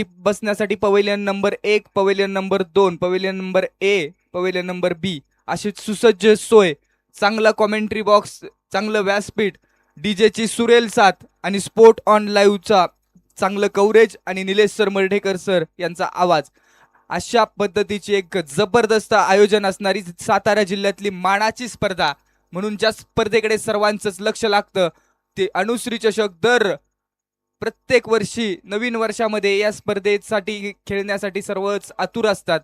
बसण्यासाठी pavilion number 1, pavilion number 2, pavilion number A, pavilion number B अशी सुसज्ज सोय, चांगला कॉमेंट्री बॉक्स, चांगलं व्यासपीठ, डीजेची सुरेल साथ आणि स्पोर्ट ऑन लाईव्हचा चांगलं कव्हरेज आणि निलेश सर मर्ढेकर सर यांचा आवाज, अशा पद्धतीची एक जबरदस्त आयोजन असणारी सातारा जिल्ह्यातली मानाची स्पर्धा, म्हणून ज्या स्पर्धेकडे सर्वांचंच लक्ष लागतं ते अनुश्री चषक दर प्रत्येक वर्षी नवीन वर्षामध्ये या स्पर्धेसाठी खेळण्यासाठी सर्वच आतुर असतात.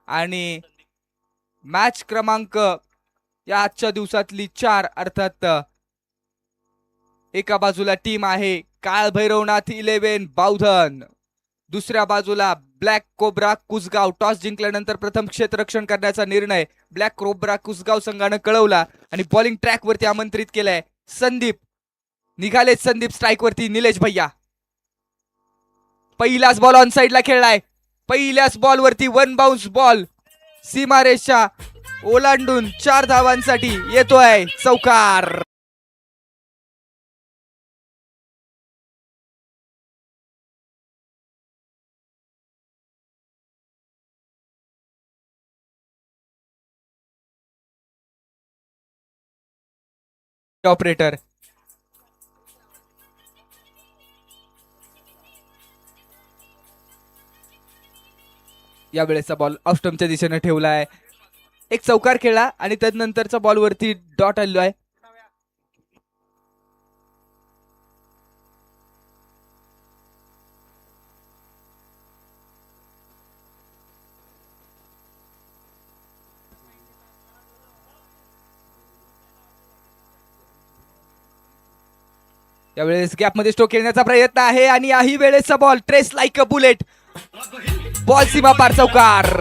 आणि मॅच क्रमांक या आजच्या दिवसातली 4 अर्थात एका बाजूला टीम आहे काळ भैरवनाथ 11 बावधन, दुसऱ्या बाजूला ब्लॅक कोब्रा कुसगाव. टॉस जिंकल्यानंतर प्रथम क्षेत्ररक्षण करण्याचा निर्णय ब्लॅक कोब्रा कुसगाव संघानं कळवला आणि बॉलिंग ट्रॅक वरती आमंत्रित केलंय संदीप. निघाले संदीप स्ट्राईक वरती. निलेश भैया पहिलाच बॉल ऑन साइडला खेळलाय. पहिल्याच बॉल वरती वन बाउन्स बॉल सीमारेषा ओलांडून 4 धावांसाठी येतोय चौकार. ऑपरेटर या वेळेचा बॉल ऑफ स्टंपच्या दिशेने ठेवलाय. एक चौकार खेळला आणि त्यानंतरचा बॉल वरती डॉट आलेलो आहे. यावेळेस गॅपमध्ये स्ट्रोक खेळण्याचा प्रयत्न आहे आणि याही वेळेचा ball trace like a bullet, ball सीमा पार चौकार.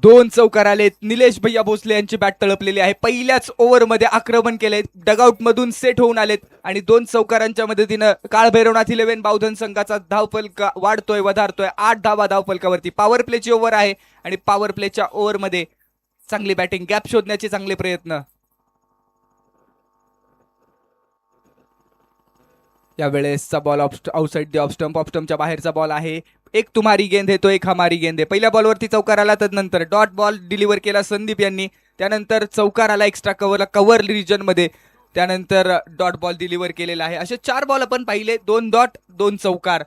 दोन चौकार आलेत. निलेश भैया भोसले यांची बॅट तळपलेली आहे. पहिल्याच ओव्हरमध्ये आक्रमण केले, डगआउट मधून सेट होऊन आलेत आणि 2 चौकारांच्या मदतीनं काळ भैरवनाथ 11 बावधन संघाचा धावफलक वाढतोय, वधारतोय. 8 धावा धावफलकावरती. पॉवर प्लेची ओव्हर आहे आणि पॉवर प्लेच्या ओव्हरमध्ये चांगली बॅटिंग, गॅप शोधण्याचे चांगले प्रयत्न. या वेळेसचा ball outside the off stump, off स्टंपच्या बाहेरचा बॉल आहे. एक तुम्हारी गेंद है तो एक हमारी गेंद है. पहिल्या बॉलवरती चौकार आला, त्यानंतर डॉट बॉल डिलिव्हर केला संदीप यांनी, त्यानंतर चौकार आला एक्स्ट्रा कव्हरला कव्हर रिजन मध्ये, त्यानंतर डॉट बॉल डिलिव्हर केलेला आहे. असे 4 बॉल आपण पाहिले, 2 डॉट 2 चौकार.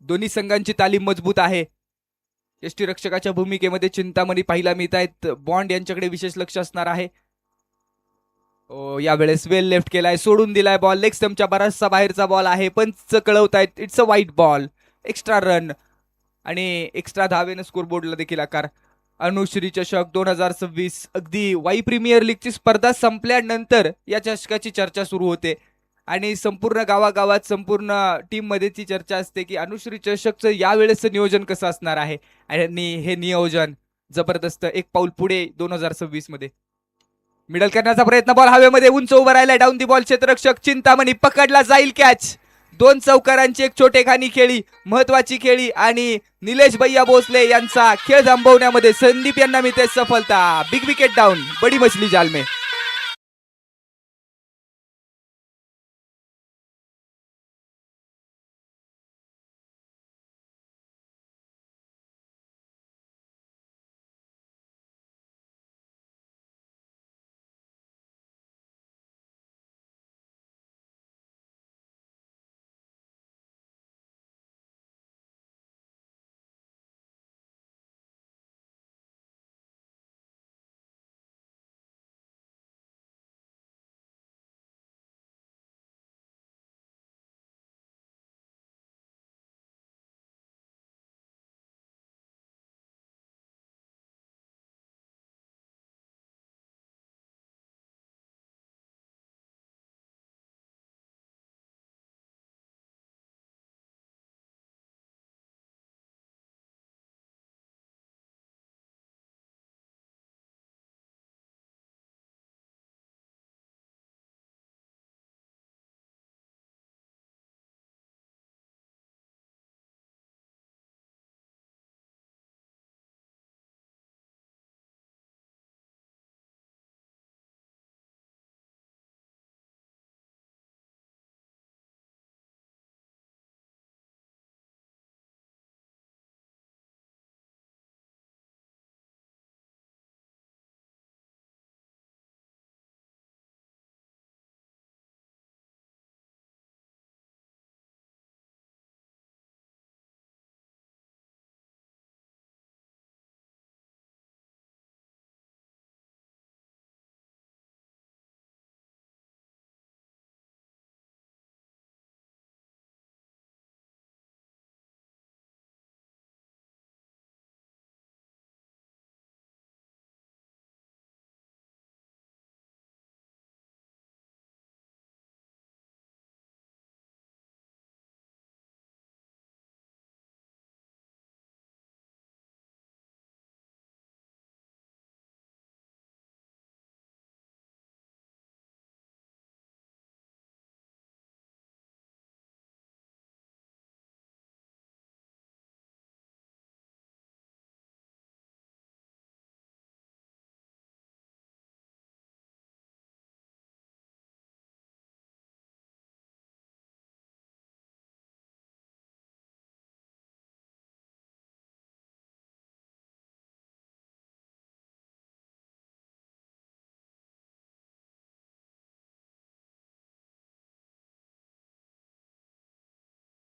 दोन्ही संघांची तालीम मजबूत आहे. यष्टीरक्षकाच्या भूमिकेमध्ये चिंतामणी पाहायला मिळत आहेत. बॉन्ड यांच्याकडे विशेष लक्ष असणार आहे. यावेळेस वेल लेफ्ट केलाय, सोडून दिलाय बॉल. लेग स्टंपच्या बराचसा बाहेरचा बॉल आहे. पंच कळवतायत it's a wide ball. Extra run आणि एक्स्ट्रा धावेनं स्कोरबोर्डला देखील आकार. अनुश्री चषक 2026 अगदी वाई प्रीमियर लीगची स्पर्धा संपल्यानंतर या चषकाची चर्चा सुरू होते आणि संपूर्ण गावागावात संपूर्ण टीम मध्ये ती चर्चा असते की अनुश्री चषकचं यावेळेसचं नियोजन कसं असणार आहे. आणि हे नियोजन जबरदस्त, एक पाऊल पुढे 2026 मध्ये. मिडल करण्याचा प्रयत्न, बॉल हवेमध्ये उंच उभं राहिलाय. डाऊन दी बॉल, क्षेत्ररक्षक चिंतामणी पकडला जाईल कॅच. 2 चौकारांची एक छोटेखानी खेळी, महत्वाची खेळी आणि निलेश भैया भोसले यांचा खेळ थांबवण्यामध्ये संदीप यांना मिळते सफलता. बिग विकेट डाऊन, बडी मछली जाल में.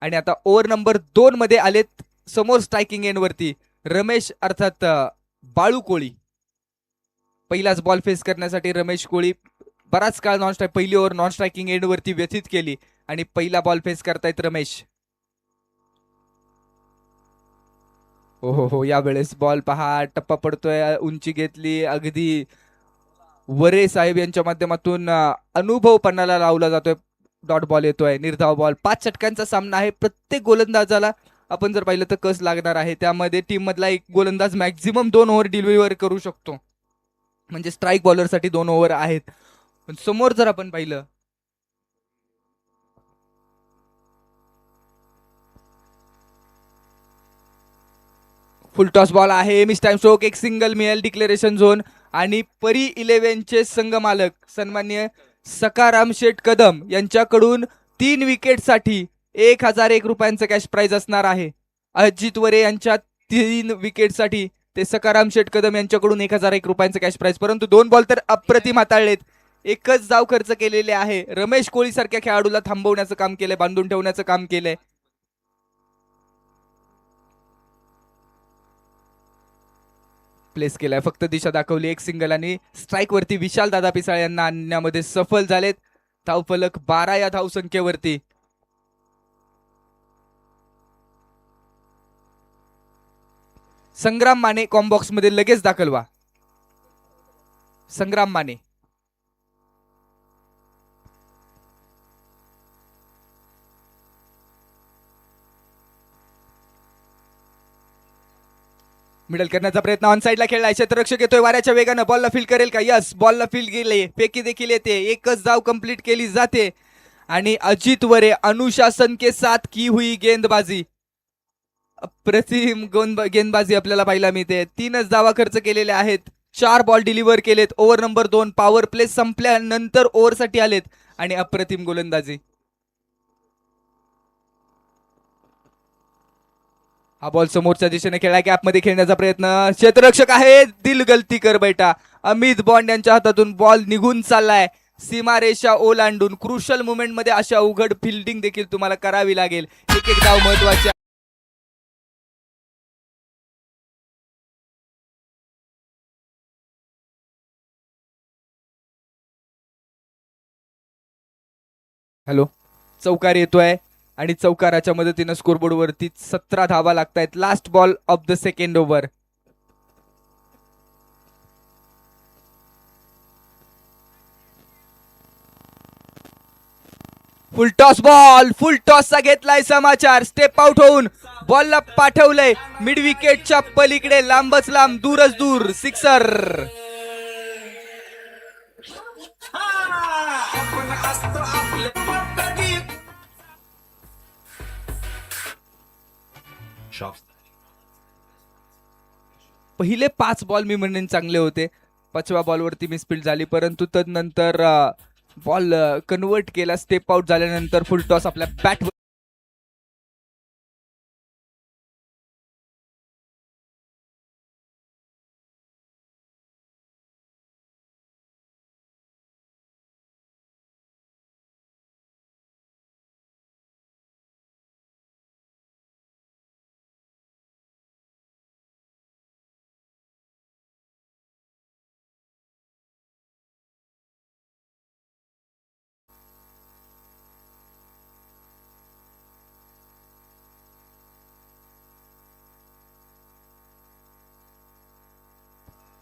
आणि आता ओव्हर नंबर 2 मध्ये आलेत समोर स्ट्रायकिंग एंड वरती रमेश अर्थात बाळू कोळी. पहिलाच बॉल फेस करण्यासाठी रमेश कोळी बराच काळ नॉन स्ट्राईक पहिली ओव्हर नॉन स्ट्रायकिंग एंड वरती व्यतीत केली आणि पहिला बॉल फेस करतायत रमेश. हो हो हो, यावेळेस बॉल पहा टप्पा पडतोय, उंची घेतली अगदी वरे साहेब यांच्या माध्यमातून अनुभव पणाला लावला जातोय. डॉट बॉल येतोय, निर्धाव बॉल. 5 षटकांचा सामना आहे. प्रत्येक गोलंदाजाला आपण जर पाहिलं तर कस लागणार आहे. त्यामध्ये टीम मधला एक गोलंदाज मॅक्झिमम 2 ओव्हर डिलिव्हर करू शकतो, म्हणजे स्ट्राईक बॉलरसाठी 2 ओव्हर आहेत. पण समोर जर आपण पाहिलं फुल टॉस बॉल आहे, मिस टाइम स्ट्रोक, एक सिंगल मिळेल डिक्लेरेशन झोन. आणि परी 11 चे संघ मालक सन्मान्य सकाराम शेठ कदम यांच्याकडून 3 विकेटसाठी 1001 रुपयांचं कॅश प्राइज असणार आहे. अजित वरे यांच्या 3 विकेटसाठी ते सकाराम शेठ कदम यांच्याकडून 1001 रुपयांचं कॅश प्राइज. परंतु 2 बॉल तर अप्रतिम हाताळलेत, एकच धाव खर्च केलेले आहे. रमेश कोळी सारख्या खेळाडूला थांबवण्याचं काम केलंय, बांधून ठेवण्याचं काम केलंय. प्लेस केलाय, फक्त दिशा दाखवली. एक सिंगल आणि स्ट्राईक वरती विशाल दादा पिसाळ यांना आणण्यामध्ये सफल झालेत. धावफलक 12 या धावसंख्येवरती. संग्राम माने कॉम्बॉक्स मध्ये लगेच दाखल व्हा. संग्राम माने मिडल करण्याचा प्रयत्न ऑन साइडला खेळलाय, क्षेत्ररक्षक येतोय वाऱ्याच्या वेगानं, बॉलला फील करेल का? यस, बॉलला फील गेले, फेकी देखील येते, एकच धाव कंप्लीट केली जाते. आणि अजित वरे अनुशासन के साथ की हुई गेंदबाजी, अप्रतिम गेंदबाजी आपल्याला पाहायला मिळते. 3च धावा खर्च केलेल्या आहेत, 4 बॉल डिलिव्हर केलेत. ओव्हर नंबर 2 पॉवर प्ले संपल्यानंतर ओव्हरसाठी आलेत आणि अप्रतिम गोलंदाजी. हा बॉल समोरच्या दिशेने खेळला, गॅप मध्ये खेळण्याचा प्रयत्न, क्षेत्ररक्षक आहे, दिल गलती कर बैठा. अमित बॉन्ड यांच्या हातातून बॉल निघून चाललाय सीमारेषा ओलांडून. क्रुशल मुवमेंट मध्ये अशा उघड फिल्डिंग देखील तुम्हाला करावी लागेल. एक एक धाव महत्वाची. हॅलो, चौकार येतोय आणि चौकाराच्या मदतीनं स्कोरबोर्ड वरती 17 धावा लागतायत. Last ball of the second over. Full toss ball, full टॉसचा घेतलाय समाचार. स्टेप आउट होऊन बॉलला पाठवलंय मिड विकेटच्या पलीकडे, लांबच लांब, दूरच दूर, सिक्सर. पहिले 5 बॉल मी म्हणेन चांगले होते, 5व्या बॉलवरती मिसफील्ड झाली, परंतु तदनंतर बॉल कन्वर्ट केला. स्टेप आउट झाल्यानंतर फुल टॉस आपल्या बॅट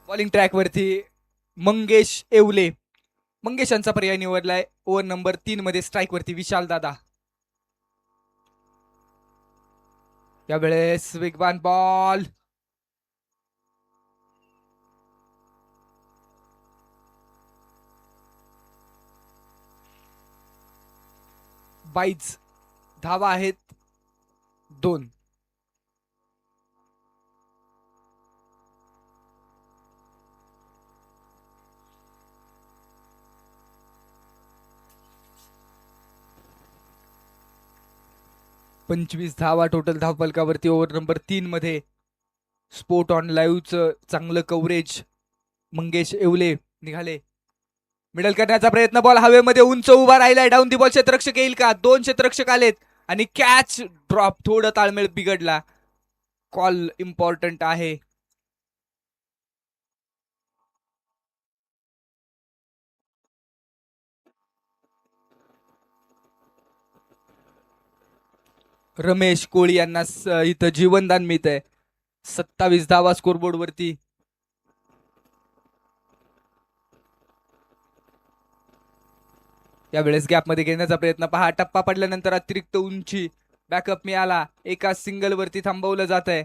बॉलिंग ट्रॅक वरती मंगेश येवले, मंगेश यांचा पर्याय निवडलाय. ओव्हर नंबर 3 मध्ये स्ट्राईक वरती विशाल दादा. यावेळेस वेगवान बॉल, बाईज, धावा आहेत 2. पंचवीस धावा टोटल धावफलकावरती ओव्हर नंबर 3 मध्ये. स्पोर्ट ऑन लाईव्हचं चांगलं कव्हरेज. मंगेश येवले निघाले, मिडल करण्याचा प्रयत्न, बॉल हवेमध्ये उंच उभा राहिलाय. डाऊन दी बॉल, क्षेत्ररक्षक येईल का? 2 क्षेत्ररक्षक आलेत आणि कॅच ड्रॉप, थोडं ताळमेळ बिघडला. कॉल इम्पॉर्टंट आहे. रमेश कोळी यांना इथं जीवनदान मिळत आहे. 27 धावा स्कोरबोर्ड वरती. यावेळेस गॅपमध्ये घेण्याचा प्रयत्न पहा. टप्पा पडल्यानंतर अतिरिक्त उंची बॅकअप मिळाला. एका सिंगल वरती थांबवलं जात आहे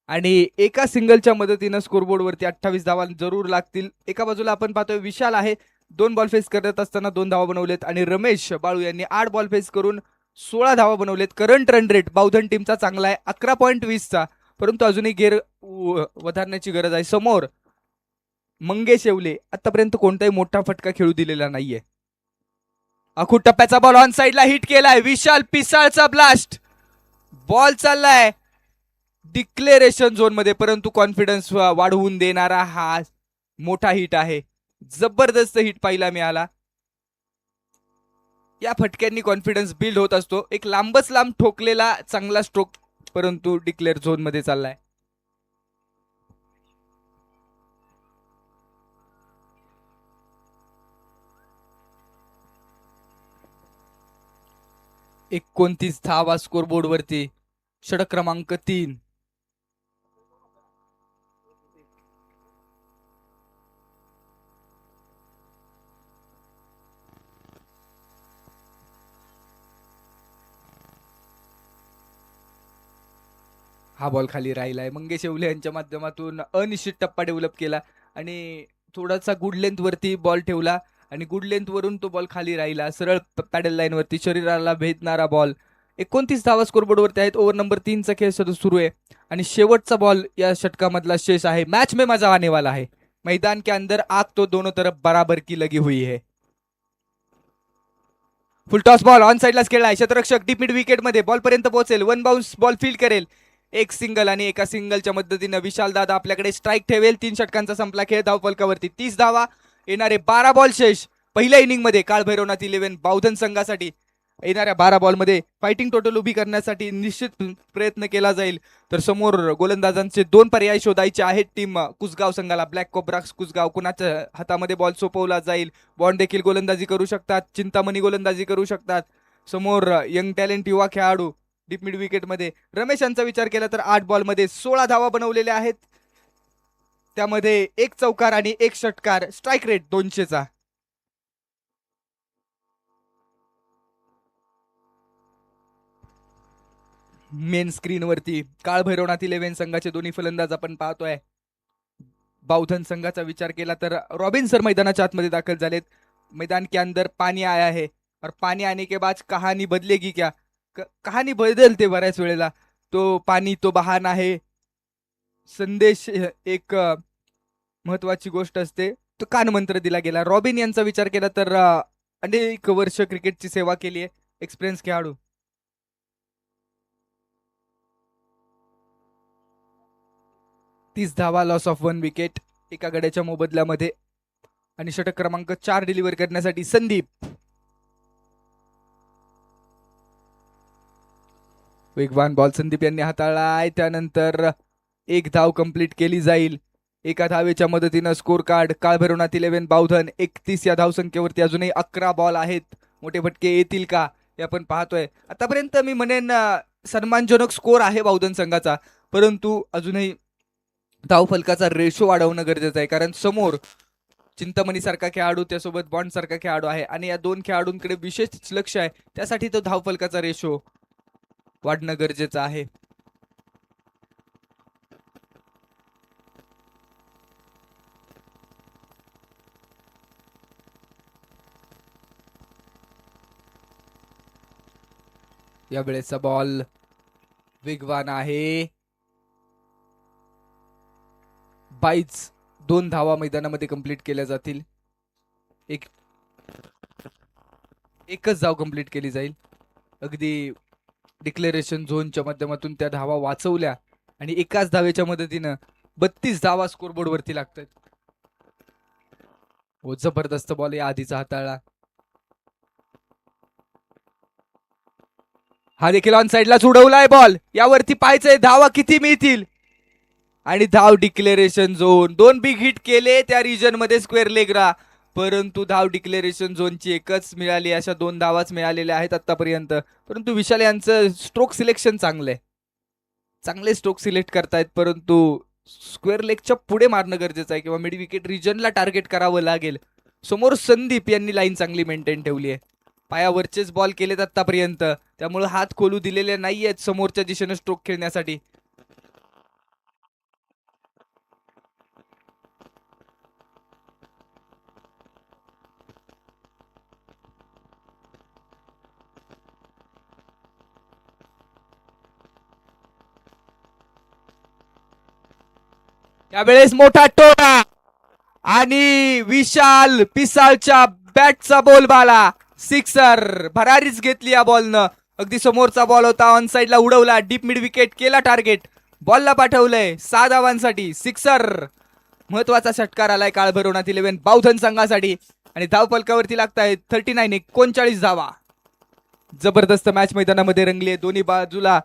आणि एका सिंगलच्या मदतीनं स्कोरबोर्ड वरती 28 धावा जरूर लागतील. एका बाजूला आपण पाहतोय विशाल आहे, 2 बॉल फेस करत असताना 2 धावा बनवलेत आणि रमेश बाळू यांनी 8 बॉल फेस करून 16 धावा बनवलेत. करंट रन रेट बावधन टीमचा चांगला आहे 11.20चा, परंतु अजूनही गेर वधारण्याची गरज आहे. समोर मंगेश येवले आतापर्यंत कोणताही मोठा फटका खेळू दिलेला नाहीये. अखूट टप्प्याचा बॉल ऑन साइडला हिट केलाय. विशाल पिसाळचा ब्लास्ट. बॉल चाललाय डिक्लेरेशन झोन मध्ये, परंतु कॉन्फिडन्स वाढवून देणारा हा मोठा हिट आहे. जबरदस्त हिट पाहायला मिळाला. या फटक्यांनी कॉन्फिडन्स बिल्ड होत असतो. एक लांबच लांब ठोकलेला चांगला स्ट्रोक, परंतु डिक्लेअर झोन मध्ये चाललाय. एकोणतीस धावा स्कोरबोर्ड वरती. षटक क्रमांक 3. हा बॉल खाली राहिलाय. मंगेश येवले यांच्या माध्यमातून अनिश्चित टप्पा डेव्हलप केला आणि थोडासा गुड लेंथ वरती बॉल ठेवला आणि गुड लेंथ वरून तो बॉल खाली राहिला. सरळ पॅडल लाईन वरती शरीराला भेदणारा बॉल. 29 धावा स्कोरबोर्ड वरती आहेत. ओव्हर नंबर 3चा खेळ सुरू आहे आणि शेवटचा बॉल या षटकामधला शेष आहे. मैच में मजा आने वाला है. मैदान के अंदर आग तो दोनों तरफ बराबर की लगी हुई है. फुल टॉस बॉल ऑन साइडलाच खेळलाय. क्षेत्ररक्षक डीप मिड विकेट मध्ये बॉल पर्यंत पोहोचेल. वन बाउन्स बॉल फील्ड करेल. एक सिंगल आणि एका सिंगलच्या मदतीनं विशाल दादा आपल्याकडे स्ट्राईक ठेवेल. 3 षटकांचा संपला खेळ. धावफलकावरती 30 धावा. येणारे 12 बॉल शेष पहिल्या इनिंग मध्ये काळ भैरवनाथ 11 बावधन संघासाठी. येणाऱ्या 12 बॉल मध्ये फायटिंग टोटल उभी करण्यासाठी निश्चित प्रयत्न केला जाईल. तर समोर गोलंदाजांचे 2 पर्याय शोधायचे आहेत टीम कुसगाव संघाला. ब्लॅक कोब्राक्स कुसगाव, कुणाच्या हातामध्ये बॉल सोपवला जाईल. बॉन्ड देखील गोलंदाजी करू शकतात. चिंतामणी गोलंदाजी करू शकतात. समोर यंग टॅलेंट युवा खेळाडू डीप मिड विकेट मध्ये. रमेश यांचा विचार केला तर 8 बॉल मध्ये 16 धावा बनवलेल्या आहेत. त्यामध्ये 1 चौकार आणि 1 षटकार. स्ट्राईक रेट 200चा. मेन स्क्रीन वरती काळ भैरवनाथ 11 संघाचे दोन्ही फलंदाज आपण पाहतोय. बावधन संघाचा विचार केला तर रॉबिन सर मैदानाच्या आतमध्ये दाखल झालेत. मैदान के अंदर पानी आया है और पानी आने के बाद कहानी बदलेगी क्या. कहानी बदलते बऱ्याच वेळेला. तो पाणी तो बहाना आहे. संदेश एक महत्वाची गोष्ट असते. तो कान मंत्र दिला गेला. रॉबिन यांचा विचार केला तर अनेक वर्ष क्रिकेटची सेवा केली आहे. एक्सपिरियन्स खेळाडू. 30 धावा, लॉस ऑफ 1 विकेट एका गड्याच्या मोबदल्यामध्ये. आणि षटक क्रमांक 4 डिलिव्हर करण्यासाठी संदीप. वेगवान बॉल संदीप यांनी हाताळलाय. त्यानंतर 1 धाव कंप्लीट केली जाईल. एका धावेच्या मदतीनं स्कोर कार्ड काळ भैरवनाथ 11 बावधन 31 या धावसंख्येवरती. अजूनही 11 बॉल आहेत. मोठे फटके येतील का हे आपण पाहतोय. आतापर्यंत मी म्हणेन सन्मानजनक स्कोर आहे बावधन संघाचा, परंतु अजूनही धावफलकाचा रेशो वाढवणं गरजेचं आहे. कारण समोर चिंतामणी सारखा खेळाडू, त्यासोबत बॉन्ड सारखा खेळाडू आहे आणि या 2 खेळाडूंकडे विशेष लक्ष आहे. त्यासाठी तो धावफलकाचा रेशो वाढणं गरजेचं आहे. या वेळेचा बॉल वेगवान आहे. 22 2 धावा मैदानामध्ये कंप्लीट केल्या जातील. एकच धाव कंप्लीट केली जाईल. अगदी डिक्लेरेशन झोनच्या माध्यमातून त्या धावा वाचवल्या आणि एकाच धावेच्या मदतीनं 32 धावा स्कोरबोर्ड वरती लागतात. हो, जबरदस्त बॉल या आधीचा हाताळला. हा देखील ऑन साइडलाच उडवलाय बॉल. यावरती पाहायचंय धावा किती मिळतील. आणि धाव डिक्लेरेशन झोन. 2 बिग हिट केले त्या रिजन मध्ये स्क्वेअर लेगला, परंतु धाव डिक्लेरेशन झोनची एकच मिळाली. अशा 2 धावाच मिळालेल्या आहेत आतापर्यंत. परंतु विशाल यांचं स्ट्रोक सिलेक्शन चांगलंय. चांगले स्ट्रोक सिलेक्ट करतायत, परंतु स्क्वेअर लेगच्या पुढे मारणं गरजेचं आहे किंवा मिड विकेट रिजनला टार्गेट करावं लागेल. समोर संदीप यांनी लाईन चांगली मेंटेन ठेवली आहे. पायावरचेच बॉल केलेत आतापर्यंत, त्यामुळे हात खोलू दिलेले नाहीयेत समोरच्या दिशेने स्ट्रोक खेळण्यासाठी. यावेळेस मोठा टोळा आणि विशाल पिसाळच्या बॅटचा बोलबाला. सिक्सर भरारीच घेतली या बॉलनं. अगदी समोरचा बॉल होता, ऑन साइडला उडवला, डीप मिड विकेट केला टार्गेट, बॉलला पाठवलंय 6 धावांसाठी. सिक्सर. महत्वाचा षटकार आलाय काळभैरवनाथ 11 बावधन संघासाठी. आणि धाव फलकावरती लागतायत 39 39 धावा. जबरदस्त मॅच मैदानामध्ये रंगली है. दोन्ही बाजूला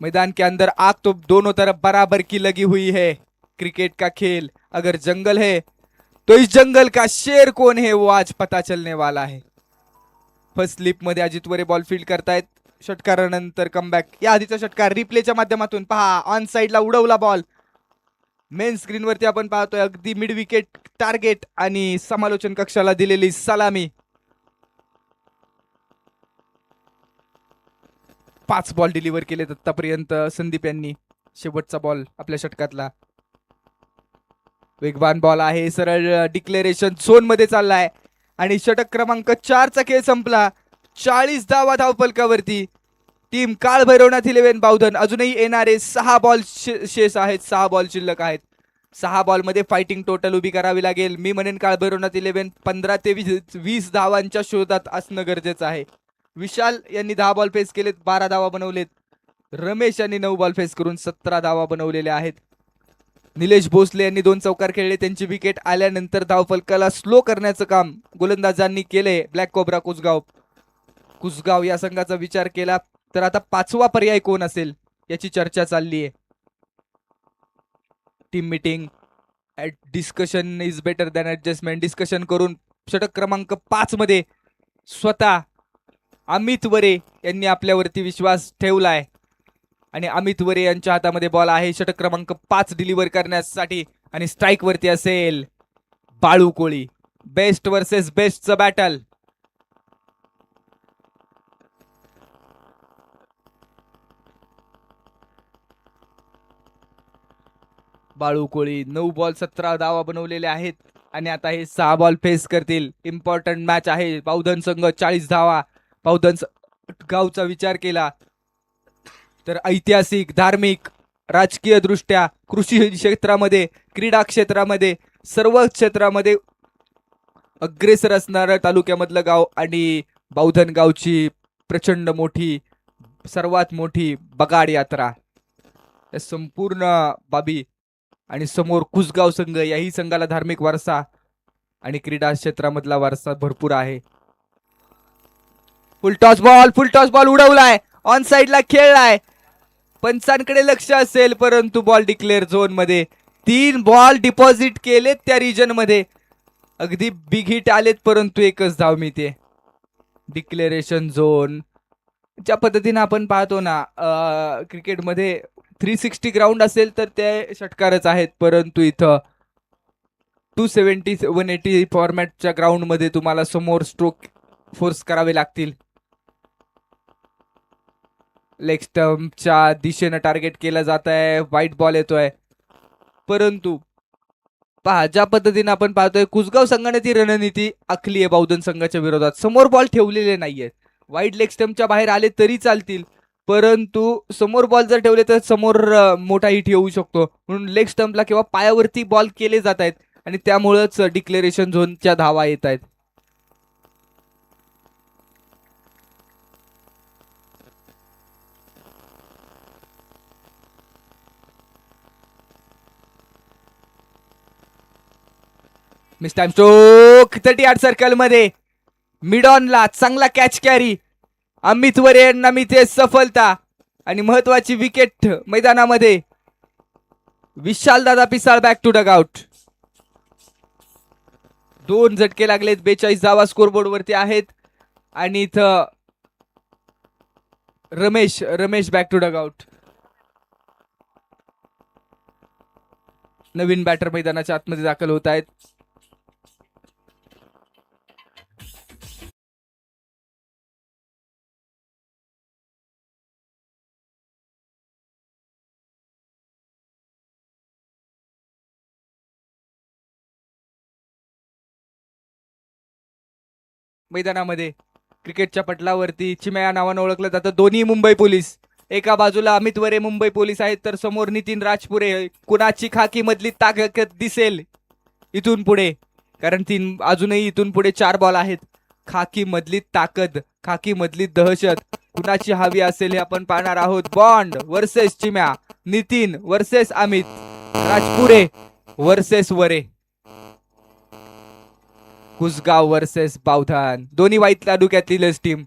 मैदान के अंदर आग तो दोनों तरफ बराबर की लगी हुई है. क्रिकेट का खेल अगर जंगल है तो इस जंगल का शेर कौन है वो आज पता चलने वाला है. फर्स्ट स्लिप मध्ये अजित वरे बॉल फील्ड करतायत. षटकारानंतर कमबॅक. या आधीचा षटकार रिप्लेच्या माध्यमातून पहा. ऑन साइडला उडवला बॉल. मेन स्क्रीनवरती आपण पाहतोय अगदी मिड विकेट टार्गेट आणि समालोचन कक्षाला दिलेली सलामी. 5 बॉल डिलिव्हर केलेत आतापर्यंत संदीप यांनी. शेवटचा बॉल आपल्या षटकातला. वेगवान बॉल आहे, सरळ डिक्लेरेशन झोन मध्ये चाललाय आणि षटक क्रमांक 4चा खेळ संपला. 40 धावा धावफलकावरती. टीम काळभैरवनाथ 11 बावधन अजूनही येणारे 6 बॉल शेष आहेत. 6 बॉल शिल्लक आहेत. 6 बॉल मध्ये फायटिंग टोटल उभी करावी लागेल. मी म्हणेन काळभैरवनाथ 11 15 ते 20 धावांच्या शोधात असणं गरजेचं आहे. विशाल यांनी 10 बॉल फेस केलेत, 12 धावा बनवलेत. रमेश यांनी 9 बॉल फेस करून 17 धावा बनवलेल्या आहेत. निलेश भोसले यांनी 2 चौकार खेळले. त्यांची विकेट आल्यानंतर धावफलकाला स्लो करण्याचं काम गोलंदाजांनी केले. ब्लॅक कोब्रा कुसगाव या संघाचा विचार केला तर आता 5वा पर्याय कोण असेल याची चर्चा चालली आहे. Team meeting discussion is better than adjustment. Discussion करून षटक क्रमांक 5 मध्ये स्वतः अमित वरे यांनी आपल्यावरती विश्वास ठेवलाय आणि अमित वरे यांच्या हातामध्ये बॉल आहे षटक क्रमांक 5 डिलिव्हर करण्यासाठी. आणि स्ट्राईक वरती असेल बाळू कोळी. बेस्ट वर्सेस बेस्टचं बॅटल. बाळू कोळी 9 बॉल 17 धावा बनवलेले आहेत आणि आता हे 6 बॉल फेस करतील. इम्पॉर्टंट मॅच आहे. बावधन संघ 40 धावा. बावधन गावचा विचार केला तर ऐतिहासिक, धार्मिक, राजकीय दृष्ट्या, कृषी क्षेत्रामध्ये, क्रीडा क्षेत्रामध्ये, सर्व क्षेत्रामध्ये अग्रेसर असणारं तालुक्यामधलं गाव आणि बावधन गावची प्रचंड मोठी, सर्वात मोठी बगाड यात्रा. या संपूर्ण बाबी आणि समोर कुसगाव संघ. याही संघाला धार्मिक वारसा आणि क्रीडा क्षेत्रामधला वारसा भरपूर आहे. फुल टॉस बॉल उडवलाय. ऑन साइडला खेळलाय. पंचांकडे लक्ष असेल परंतु बॉल डिक्लेअर झोन मध्ये. 3 बॉल डिपॉझिट केलेत त्या रिजन मध्ये. अगदी बिग हिट आलेत परंतु एकच धाव मिळते. डिक्लेरेशन झोन ज्या पद्धतीने आपण पाहतो ना क्रिकेटमध्ये 360 ग्राउंड असेल तर ते षटकारच आहेत, परंतु इथं 270 180 फॉर्मॅटच्या ग्राउंड मध्ये तुम्हाला समोर स्ट्रोक फोर्स करावे लागतील. लेग स्टंपच्या दिशेनं टार्गेट केलं जात आहे. व्हाईट बॉल येतोय परंतु पहा ज्या पद्धतीने आपण पाहतोय कुसगाव संघाने ती रणनीती आखली आहे बावधन संघाच्या विरोधात. समोर बॉल ठेवलेले नाहीयेत. वाईड लेग स्टंपच्या बाहेर आले तरी चालतील परंतु समोर बॉल जर ठेवले तर समोर मोठा हिट येऊ शकतो. म्हणून लेग स्टंपला किंवा पायावरती बॉल केले जात आहेत आणि त्यामुळेच डिक्लेरेशन झोनच्या धावा येत आहेत. मिस टाइम स्ट्रोक 38 सर्कल मध्ये. मिड ऑनला चांगला कॅच कॅरी. अमित वरे यांना मिळते सफलता आणि महत्वाची विकेट मैदानामध्ये. विशाल दादा Pisal back to dugout. 2 झटके लागलेत. 42 धावा स्कोरबोर्ड वरती आहेत आणि इथं Ramesh back to dugout. नवीन बॅटर मैदानाच्या आतमध्ये दाखल होत आहेत. मैदानामध्ये क्रिकेटच्या पटलावरती चिम्या या नावानं ओळखलं जातं. दोन्ही मुंबई पोलीस. एका बाजूला अमित वरे मुंबई पोलीस आहेत तर समोर नितीन राजपुरे. कुणाची खाकी मधली ताकद दिसेल इथून पुढे, कारण अजूनही इथून पुढे 4 बॉल आहेत. खाकी मधली ताकद, खाकी मधली दहशत कुणाची हवी असेल हे आपण पाहणार आहोत. Bond versus Chimya, Nitin versus Amit, Rajpure versus Vare, Kusgaon versus Bavdhan. दोन्ही वाईट तालुक्यातली लस टीम.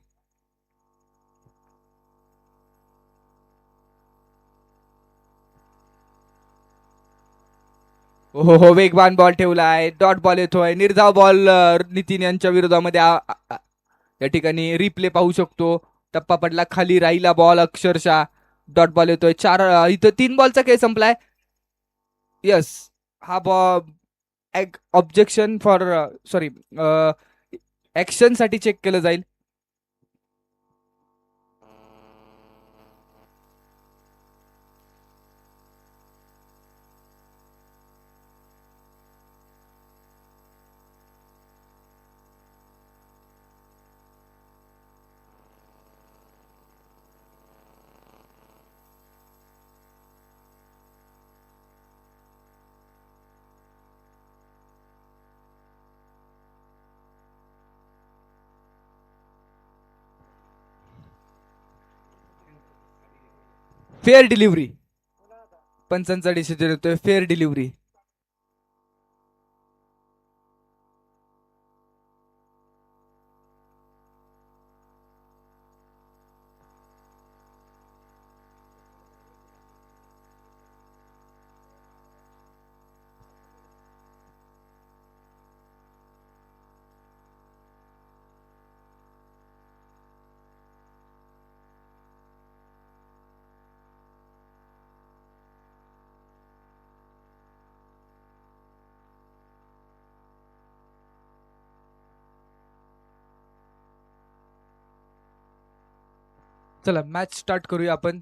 हो वेगवान बॉल ठेवला आहे. डॉट बॉल येतोय. निर्धाव बॉल नितीन यांच्या विरोधामध्ये. या ठिकाणी रिप्ले पाहू शकतो. टप्पा पडला खाली, राहिला बॉल अक्षरशः. डॉट बॉल येतोय. 4 इथं 3 बॉलचा खेळ संपलाय. यस, हा ball objection for sorry action साठी चेक केलं जाईल. Fair delivery. पंचांचा डिसिजन येतोय फेअर डिलिव्हरी. चला मॅच स्टार्ट करूया आपण.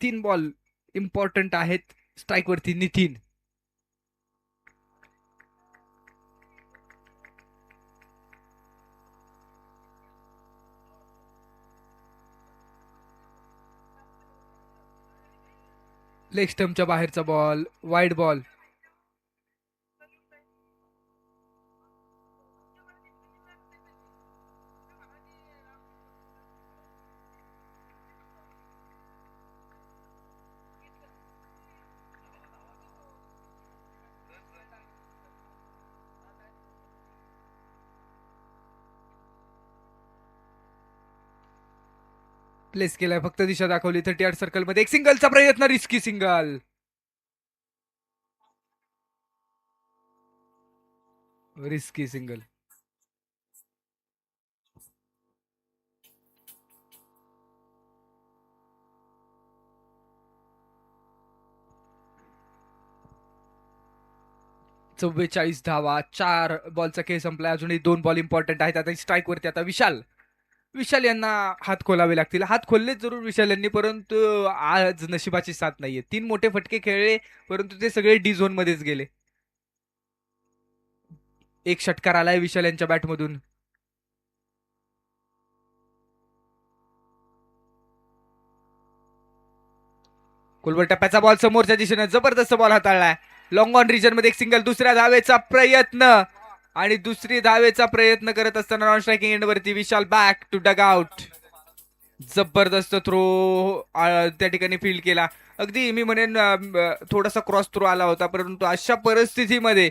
3 बॉल इम्पॉर्टंट आहेत स्ट्राईक वरती. नितीन लेग स्टम्पच्या बाहेरचा बॉल, वाईड बॉल. प्लेस केलाय, फक्त दिशा दाखवली. 38 सर्कल मध्ये एक सिंगलचा प्रयत्न, रिस्की सिंगल. Risky single. चव्वेचाळीस धावा, 4 बॉलचा खेळ संपलाय. अजूनही 2 बॉल इम्पॉर्टंट आहेत. आता स्ट्राईक वरती आता विशाल विशाल यांना हात खोलावे लागतील. हात खोललेच जरूर विशाल यांनी, परंतु आज नशिबाची साथ नाहीये. 3 मोठे फटके खेळले, परंतु ते सगळे डी झोन मध्येच गेले. एक षटकार आलाय विशाल यांच्या बॅटमधून. कुलवर टप्प्याचा बॉल समोरच्या दिशेने जबरदस्त बॉल हाताळलाय. लॉंग ऑन रिजन मध्ये एक सिंगल. दुसऱ्या धावेचा प्रयत्न, आणि दुसरी धावेचा प्रयत्न करत असताना नॉन स्ट्रायकिंग एंड वरती विशाल बॅक टू डग आउट. जबरदस्त थ्रो त्या ठिकाणी फील्ड केला. अगदी मी म्हणेन थोडासा क्रॉस थ्रो आला होता, परंतु अशा परिस्थितीमध्ये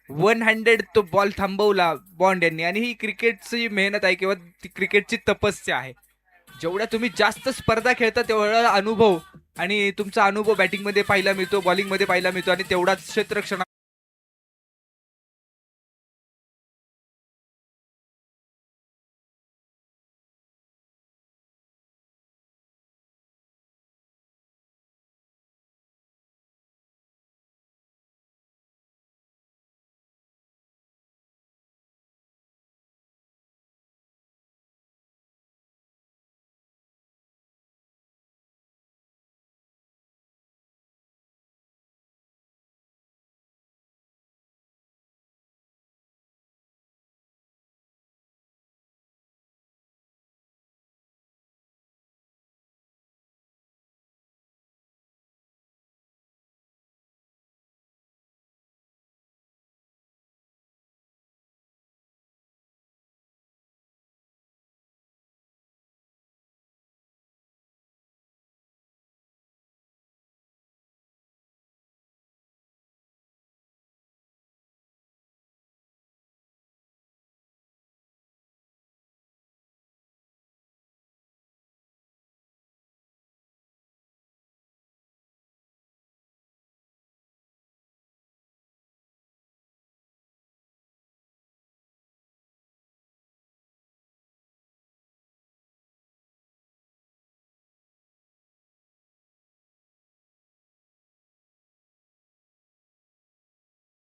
100 तो बॉल थांबवला बॉन्ड यांनी. आणि ही क्रिकेटची मेहनत आहे किंवा क्रिकेटची तपस्या आहे. जेवढ्या तुम्ही जास्त स्पर्धा खेळता तेवढा अनुभव, आणि तुमचा अनुभव बॅटिंग मध्ये पाहायला मिळतो, बॉलिंग मध्ये पाहायला मिळतो, आणि तेवढाच क्षेत्ररक्षण.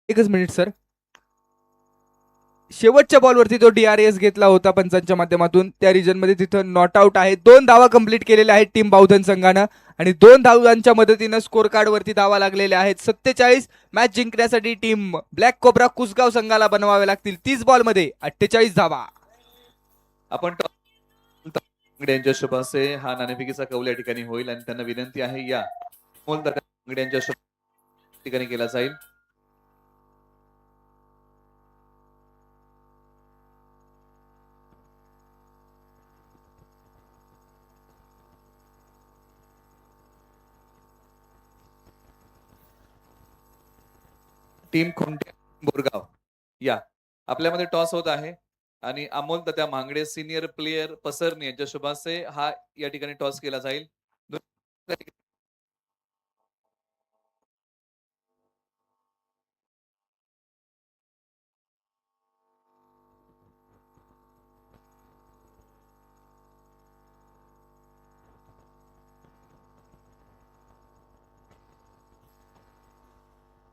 एकच मिनिट सर. शेवटच्या बॉलवरती तो DRS घेतला होता पंचांच्या माध्यमातून. त्या रिजन मध्ये तिथं नॉट आउट आहे. 2 धावा कंप्लीट केलेल्या आहेत टीम बावधन संघानं, आणि 2 धावांच्या मदतीनं स्कोर कार्ड वरती धावा लागलेल्या आहेत 47. मॅच जिंकण्यासाठी टीम ब्लॅक कोब्रा कुसगाव संघाला बनवावे लागतील 30 बॉल मध्ये 48 धावा. आपण यांच्या शुभासे हा नाणेफेकीचा कौल या ठिकाणी होईल, आणि त्यांना विनंती आहे या यांच्या शुभ ठिकाणी केला जाईल. टीम खुंटे बोरगाव या आपल्यामध्ये टॉस होत आहे, आणि अमोल त्या मांगडे सिनियर प्लेयर पसरणी यांच्या शुभासे हा या ठिकाणी टॉस केला जाईल.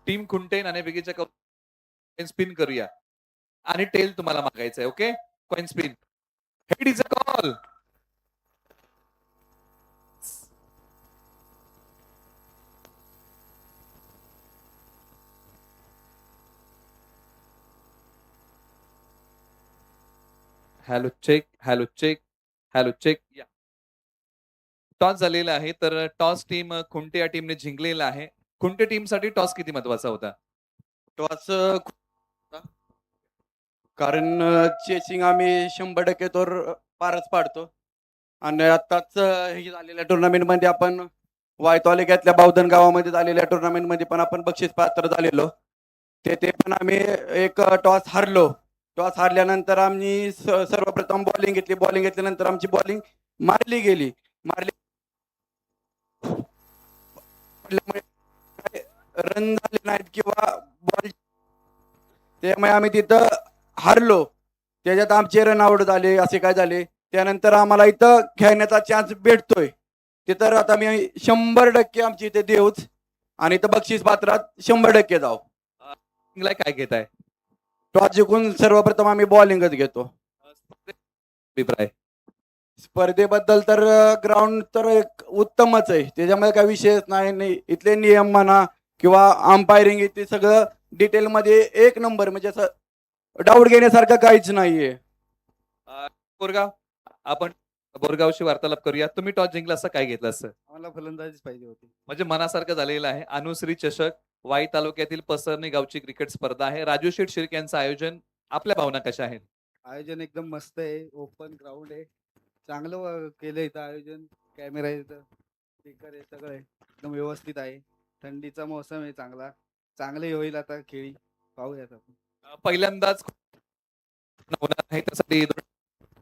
टीम खुंटे नाणेफेकीच्या स्पिन करूया, आणि टेल तुम्हाला मागायचं आहे. Okay, coin spin. Head is a call. Hello check, hello check, hello check. या टॉस झालेला आहे, तर टॉस टीम खुंटे या टीमने जिंकलेला आहे. खुंटे टीमसाठी टॉस किती महत्वाचा होता? टॉस कारण चेसिंग आम्ही 100% तर पारच पाडतो. आणि आत्ताच हे झालेल्या टुर्नामेंटमध्ये आपण वाय तालुक्यातल्या बावधन गावामध्ये झालेल्या टुर्नामेंटमध्ये पण आपण बक्षीस पात्र झालेलो. ते पण आम्ही एक टॉस हारलो. टॉस हारल्यानंतर आम्ही सर्वप्रथम बॉलिंग घेतली. बॉलिंग घेतल्यानंतर आमची बॉलिंग मारली गेली. रन झाले नाहीत किंवा बॉल, त्यामुळे आम्ही तिथं हारलो. त्याच्यात आमचे रन आउट झाले, असे काय झाले. त्यानंतर आम्हाला इथं खेळण्याचा चान्स भेटतोय. तिथं आता मी 100% आमची इथे देऊच आणि इथं बक्षीस पात्रात 100% जाऊ. काय घेत आहे? टॉस जिंकून सर्वप्रथम आम्ही बॉलिंगच घेतो. अभिप्राय स्पर्धेबद्दल तर ग्राउंड तर एक उत्तमच आहे, त्याच्यामुळे काही विषयच नाही. इथले नियम म्हणा किंवा अंपायरिंग इथे सगळं डिटेलमध्ये एक नंबर, म्हणजे असं डाऊट घेण्यासारखं काहीच नाहीये. बोरगाव, आपण बोरगावशी वार्तालाप करूया. तुम्ही टॉस जिंकला असं काय घेतलं असं? आम्हाला फलंदाजीच पाहिजे होती. म्हणजे मनासारखं झालेलं आहे. अनुश्री चषक वाई तालुक्यातील पसरणी गावची क्रिकेट स्पर्धा आहे. राजू शेठ शिर्के यांचं आयोजन. आपल्या भावना कशा आहेत? आयोजन एकदम मस्त आहे, ओपन ग्राउंड आहे, चांगलं केलंय इथं आयोजन. कॅमेरा आहे इथं, स्पीकर आहे, सगळं आहे, एकदम व्यवस्थित आहे. थंडीचा मोसम आहे, चांगले होईल आता खेळी, पाहूयात आपण. पहिल्यांदाच होणार आहे, त्यासाठी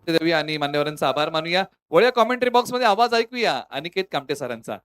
देऊया आणि मान्यवरांचा आभार मानूया. वळ्या कॉमेंट्री बॉक्स मध्ये आवाज ऐकूया अनिकेत कामटे सरांचा.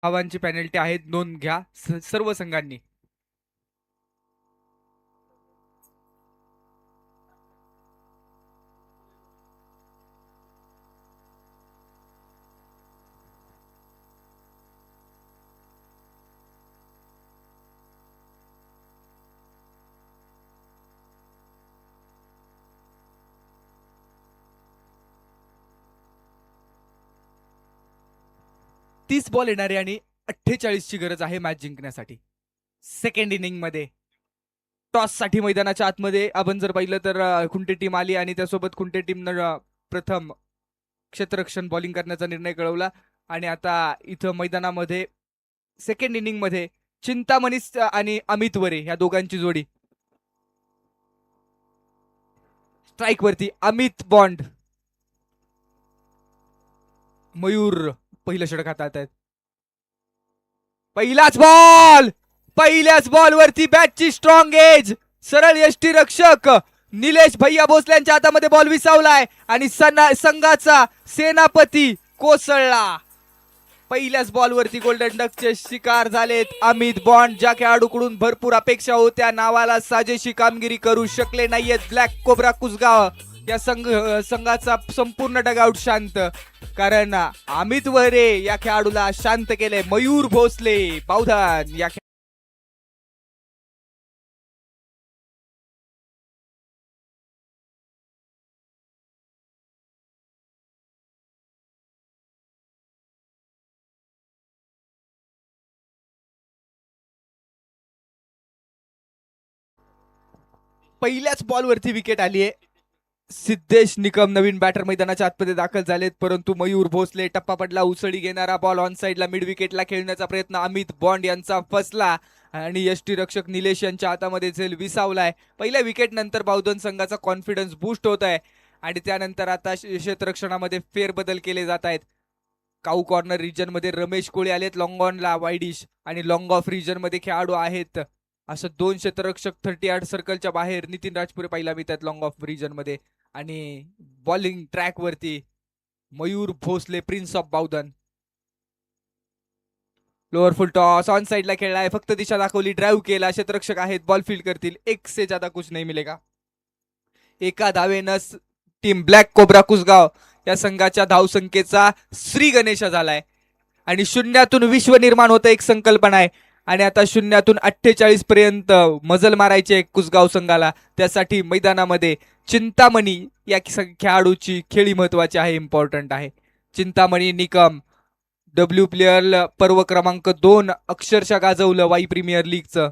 धावांची पेनल्टी आहे, नोंद घ्या सर्व संघांनी. तीस बॉल येणारे आणि 48 ची गरज आहे मॅच जिंकण्यासाठी. सेकंड इनिंग मध्ये टॉस साठी मैदानाच्या आतमध्ये आपण जर पाहिलं तर खुंटे टीम आली आणि त्यासोबत खुंटे टीमनं प्रथम क्षेत्ररक्षण बॉलिंग करण्याचा निर्णय कळवला. आणि आता इथं मैदानामध्ये सेकंड इनिंग मध्ये चिंतामणी आणि अमित वरे या दोघांची जोडी स्ट्राईक वरती. अमित बॉन्ड, मयूर पहिलं षटक हातात आहेत. पहिल्याच बॉल वरती बॅटची स्ट्रॉंग एज सरळ यष्टी रक्षक निलेश भैया भोसले यांच्या हातामध्ये बॉल विसावलाय आणि संघाचा सेनापती कोसळला. पहिल्याच बॉलवरती गोल्डन डकचे शिकार झालेत अमित बॉन्ड. ज्या खेळाडूकडून भरपूर अपेक्षा होत्या, नावाला साजेशी कामगिरी करू शकले नाहीयेत ब्लॅक कोब्रा कुसगाव. या संघाचा संपूर्ण डगआउट शांत, कारण अमित वरे या खेळाडूला शांत केले. मयूर भोसले बावधन या पहिल्याच बॉलवरती विकेट आली आहे. सिद्धेश निकम नवीन बॅटर मैदानाच्या आतमध्ये दाखल झालेत, परंतु मयूर भोसले टप्पा पडला. उसळी घेणारा बॉल ऑन साइडला मिड विकेटला खेळण्याचा प्रयत्न अमित बॉन्ड यांचा फसला आणि यष्टीरक्षक निलेश यांच्या हातामध्ये झेल विसावलाय. पहिल्या विकेट नंतर बावधन संघाचा कॉन्फिडन्स बूस्ट होत आहे आणि त्यानंतर आता क्षेत्ररक्षणामध्ये फेरबदल केले जात आहेत. काऊ कॉर्नर रिजन मध्ये रमेश कोळी आलेत लॉंग ऑनला वाईडिश, आणि लॉंग ऑफ रिजन मध्ये खेळाडू आहेत असं 2 क्षेत्ररक्षक 38 सर्कलच्या बाहेर. नितीन राजपुरे पहिला मिळतात लॉंग ऑफ रिजन मध्ये, आणि बॉलिंग ट्रॅक वरती Mayur Bhosale prince of Bavdhan. Lower full toss on साइडला खेळलाय, फक्त दिशा दाखवली, ड्राईव्ह केला. क्षेत्ररक्षक आहेत, बॉल फील्ड करतील. 1 से ज्यादा कुछ नाही मिलेगा. एका धावेनं टीम ब्लॅक कोब्रा कुसगाव या संघाच्या धावसंख्येचा श्री गणेश झालाय आणि शून्यातून विश्व निर्माण होतं एक संकल्पना आहे. आणि आता शून्यातून 48 पर्यंत मजल मारायचे कुसगाव संघाला. त्यासाठी मैदानामध्ये चिंतामणी या खेळाडूची खेळी महत्वाची आहे, इम्पॉर्टंट आहे. चिंतामणी निकम डब्ल्यू प्लेयर पर्व क्रमांक 2 अक्षरशः गाजवलं वाई प्रीमियर लीगचं.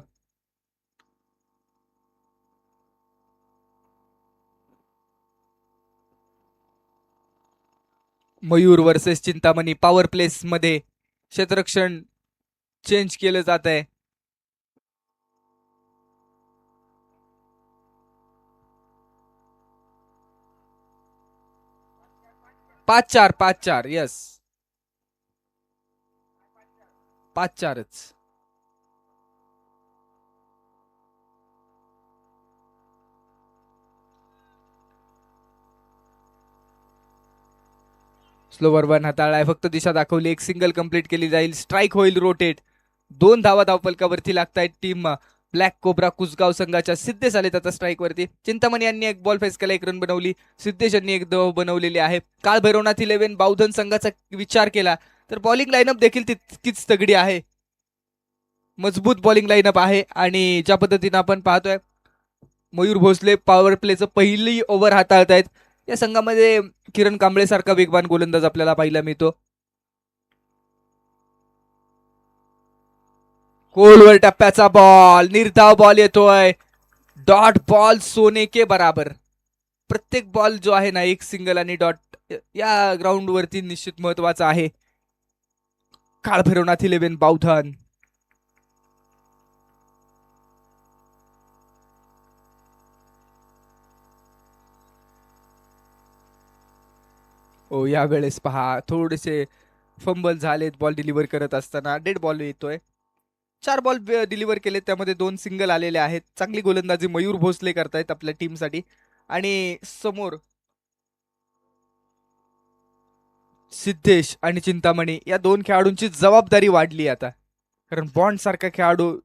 Mayur versus Chintamani. Power plays मध्ये क्षेत्ररक्षण चेंज केलं जात आहे. 5-4 5-4 यस 5-4च. स्लोवर वन हाताळलाय, फक्त दिशा दाखवली. 1 सिंगल कंप्लीट केली जाईल. स्ट्राईक होईल रोटेट. 2 धावा धावफलकावरती लागतायत टीम ब्लॅक कोब्रा कुसगाव संघाच्या. सिद्धेश आलेत आता स्ट्राईक वरती. चिंतामणी यांनी 1 बॉल फेस केला, 1 रन बनवली. सिद्धेश यांनी 1 धाव बनवलेली आहे. काळ भैरवनाथ 11 बावधन संघाचा विचार केला तर बॉलिंग लाईनअप देखील तितकीच तगडी आहे. मजबूत बॉलिंग लाईनअप आहे आणि ज्या पद्धतीने आपण पाहतोय मयूर भोसले पॉवर प्लेचं पहिली ओव्हर हाताळतायत. या संघामध्ये किरण कांबळे सारखा वेगवान गोलंदाज आपल्याला पाहायला मिळतो. गोलवर टप्प्याचा बॉल, निर्धाव बॉल येतोय. डॉट बॉल सोने के बराबर. प्रत्येक बॉल जो आहे ना 1 सिंगल आणि डॉट या ग्राउंड वरती निश्चित महत्वाचा आहे. काळ भैरवनाथ 11 बावधन. ओ यावेळेस पहा थोडेसे फंबल झालेत बॉल डिलिव्हर करत असताना. डेड बॉल येतोय. 4 बॉल डिलिव्हर केले, त्यामध्ये 2 सिंगल आलेले आहेत. चांगली गोलंदाजी मयूर भोसले करतायत आपल्या टीमसाठी. आणि समोर सिद्धेश आणि चिंतामणी या 2 खेळाडूंची जबाबदारी वाढली आता, कारण बॉन्ड सारखा खेळाडू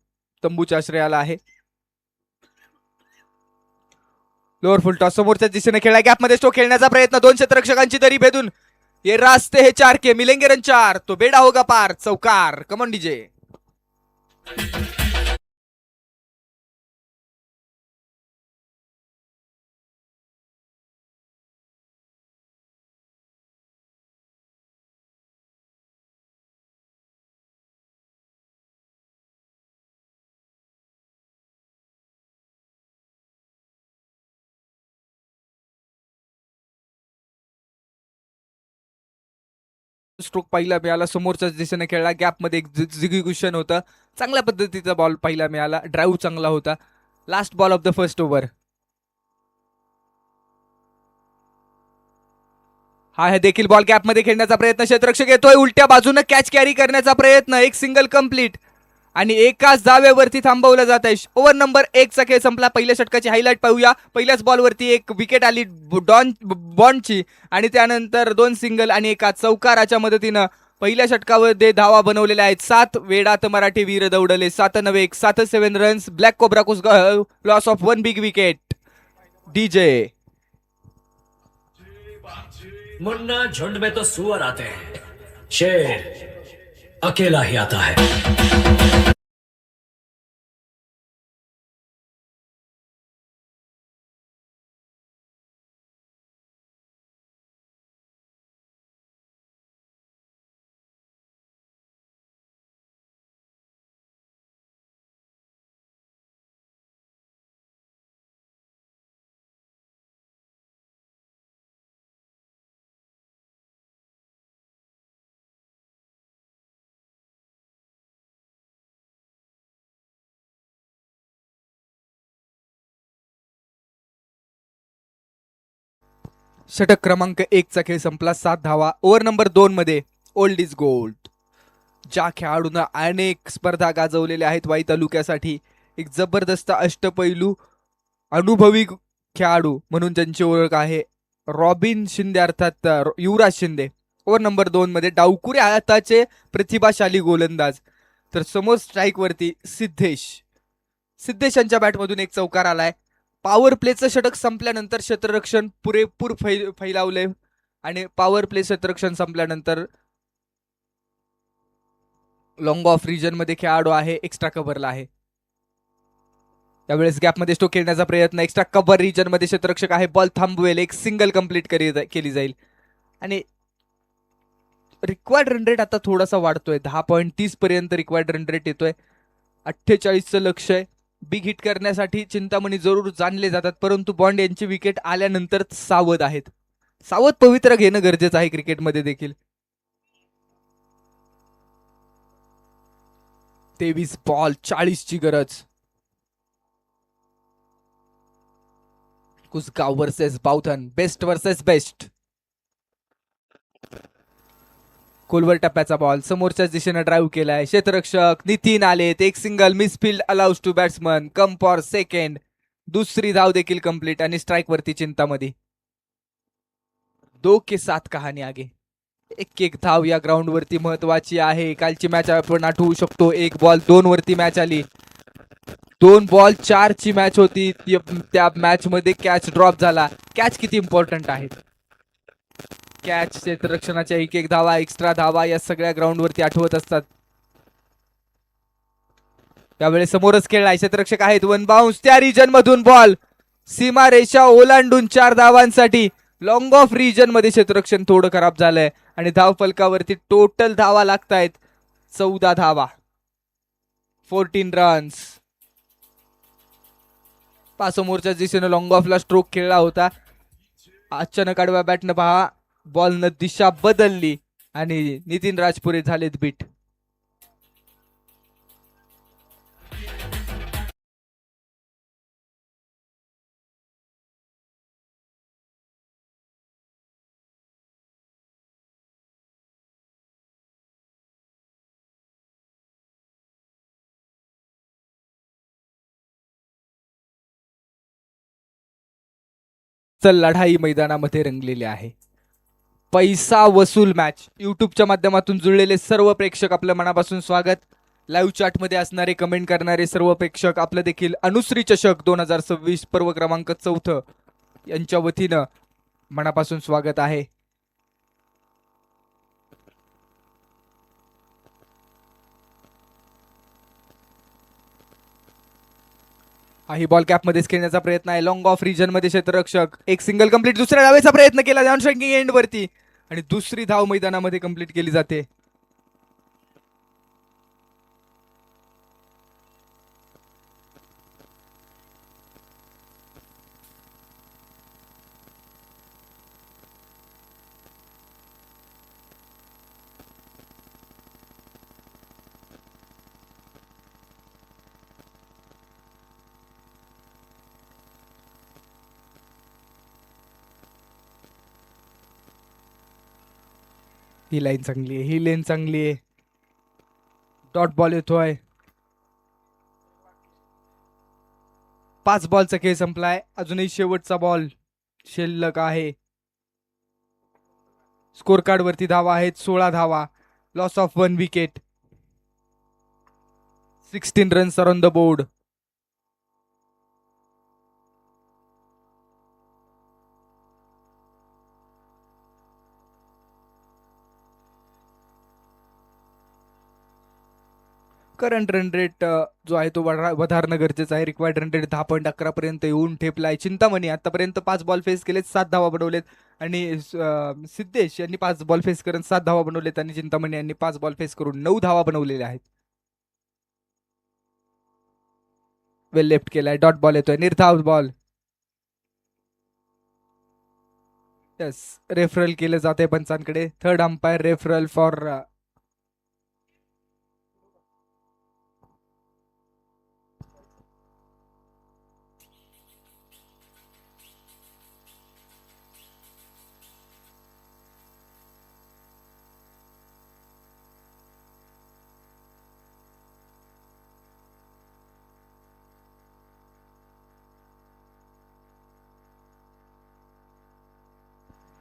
तंबूच्या आश्रयाला आहे. लोअर फुल टॉस समोरच्या दिशेने खेळला, गॅपमध्ये स्ट्रोक खेळण्याचा प्रयत्न. 2 क्षेत्ररक्षकांची दरी भेदून ये रास्ते हे 4 के मिलेंगे रन 4 तो बेडा होगा पार. चौकार. Come on DJ. स्ट्रोक पहिला मिळाला, समोरच्याच दिशेने खेळला, गॅपमध्ये एक एक्झिक्युशन होतं. चांगल्या पद्धतीचा बॉल पहिला मिळाला, ड्राईव्ह चांगला होता. Last ball of the first over. हा देखील बॉल गॅपमध्ये खेळण्याचा प्रयत्न. क्षेत्ररक्षक येतोय, उलट्या बाजूने कॅच कॅरी करण्याचा प्रयत्न. 1 सिंगल कंप्लीट आणि एकाच धावेवरती थांबवलं जात आहे. ओव्हर नंबर 1चा खेळ संपला. पहिल्या षटकाची हायलाइट पाहूया. पहिल्याच बॉलवरती एक विकेट आली बॉन्डची आणि त्यानंतर 2 सिंगल आणि एका चौकाराच्या मदतीनं पहिल्या षटकामध्ये धावा बनवलेल्या आहेत. 7 वेडात मराठी वीर दौडले. 7-1 7-7 runs. Black cobra loss of 1 big wicket. DJ Munna झुंड में तो सुअर आते हैं, शेर अकेला ही आता है. षटक क्रमांक 1चा खेळ संपला. 7 धावा. ओव्हर नंबर 2 मध्ये ओल्ड इज गोल्ड. ज्या खेळाडूंना अनेक स्पर्धा गाजवलेल्या आहेत वाई तालुक्यासाठी, एक जबरदस्त अष्टपैलू अनुभवी खेळाडू म्हणून त्यांची ओळख आहे. रॉबिन शिंदे अर्थात युवराज शिंदे. ओव्हर नंबर 2 मध्ये डावकुरे हाताचे प्रतिभाशाली गोलंदाज. तर समोर स्ट्राईक वरती सिद्धेश यांच्या बॅटमधून एक चौकार आलाय. पॉवर प्लेचं षटक संपल्यानंतर क्षेत्ररक्षण पुरेपूर फैलावले आणि पॉवर प्ले क्षेत्ररक्षण संपल्यानंतर लॉंग ऑफ रिजन मध्ये खेळाडू आहे, एक्स्ट्रा कव्हरला आहे. त्यावेळेस गॅपमध्ये स्टोक खेळण्याचा प्रयत्न. एक्स्ट्रा कव्हर रिजन मध्ये क्षेत्ररक्षक आहे. बॉल थांबवेल. एक सिंगल कंप्लीट केली जाईल आणि रिक्वायर्ड रन रेट आता थोडासा वाढतोय. 10.30 पर्यंत रिक्वायर्ड रन रेट येतोय. 48चं लक्ष आहे. बिग हिट करण्यासाठी चिंतामणी जरूर जाणले जातात, परंतु बॉन्ड यांची विकेट आल्यानंतर सावध आहेत. सावध पवित्र घेणं गरजेचं आहे क्रिकेटमध्ये देखील. 23 बॉल 40ची गरज. Kusgaon versus Bavdhan. Best versus best. खोलवर टप्प्याचा बॉल समोरच्याच दिशेने ड्राईव्ह केलाय. क्षेत्ररक्षक नितीन आलेत. एक single. Misfield allows two batsman. Come for second. दुसरी धाव देखील कंप्लीट आणि स्ट्राईक वरती चिंतामणी. 2 के 7 कहाणी आगे. एक धाव या ग्राउंड वरती महत्वाची आहे. कालची मॅच आपण आठवू शकतो. 1 बॉल 2 वरती मॅच आली. 2 बॉल 4 ची मॅच होती. त्या मॅच मध्ये कॅच ड्रॉप झाला. कॅच किती इम्पॉर्टंट आहेत. कॅच, क्षेत्ररक्षणाच्या एक धावा, एक्स्ट्रा धावा या सगळ्या ग्राउंड वरती आठवत असतात. त्यावेळेस समोरच खेळलाय. क्षेत्ररक्षक आहेत. 1 बाउन्स. त्या रिजन मधून बॉल सीमा रेषा ओलांडून 4 धावांसाठी. लॉंग ऑफ रिजन मध्ये क्षेत्ररक्षण थोडं खराब झालंय आणि धाव फलकावरती टोटल धावा लागतायत 14 धावा. 14 रन्स. समोरच्या दिशेने लॉंग ऑफला स्ट्रोक खेळला होता. अचानक आडव्या बॅटनं पहा बॉलनं दिशा बदलली आणि नितीन राजपुरे झालेत बीट. लढाई मैदानामध्ये रंगलेली आहे. पैसा वसूल मॅच. युट्यूबच्या माध्यमातून जुळलेले सर्व प्रेक्षक आपल्या मनापासून स्वागत. लाईव्ह चॅट मध्ये असणारे, कमेंट करणारे सर्व प्रेक्षक आपलं देखील अनुश्री चषक 2026 पर्व क्रमांक 4 यांच्या वतीनं मनापासून स्वागत आहे. ही बॉल कॅप मध्येच खेळण्याचा प्रयत्न आहे. लॉंग ऑफ रिजन मध्ये क्षेत्ररक्षक. एक सिंगल कंप्लीट. दुसऱ्या धावेचा प्रयत्न केला डाऊन स्ट्राइकिंग एंड वरती आणि दुसरी धाव मैदानामध्ये कंप्लीट केली जाते. ही लाईन चांगली आहे. ही लेन चांगली आहे. डॉट बॉल येतोय. 5 बॉलचा खेळ संपलाय. अजूनही शेवटचा बॉल शिल्लक आहे. स्कोर कार्ड वरती धावा आहेत 16 धावा. Loss of 1 wicket. 16 runs are on the board. Current run rate जो आहे तो वधारणं गरजेचं आहे. रिक्वायर्ड रन रेट 10.11 पर्यंत येऊन ठेपलाय. चिंतामणी आतापर्यंत 5 बॉल फेस केलेत, 7 धावा बनवलेत आणि सिद्धेश यांनी 5 बॉल फेस करून 7 धावा बनवलेत आणि चिंतामणी यांनी 5 बॉल फेस करून 9 धावा बनवलेल्या आहेत. वेल लेफ्ट केलाय. डॉट बॉल येतोय. निर्धाव बॉल. यस, रेफरल केलं जाते पंचांकडे. Third umpire referral for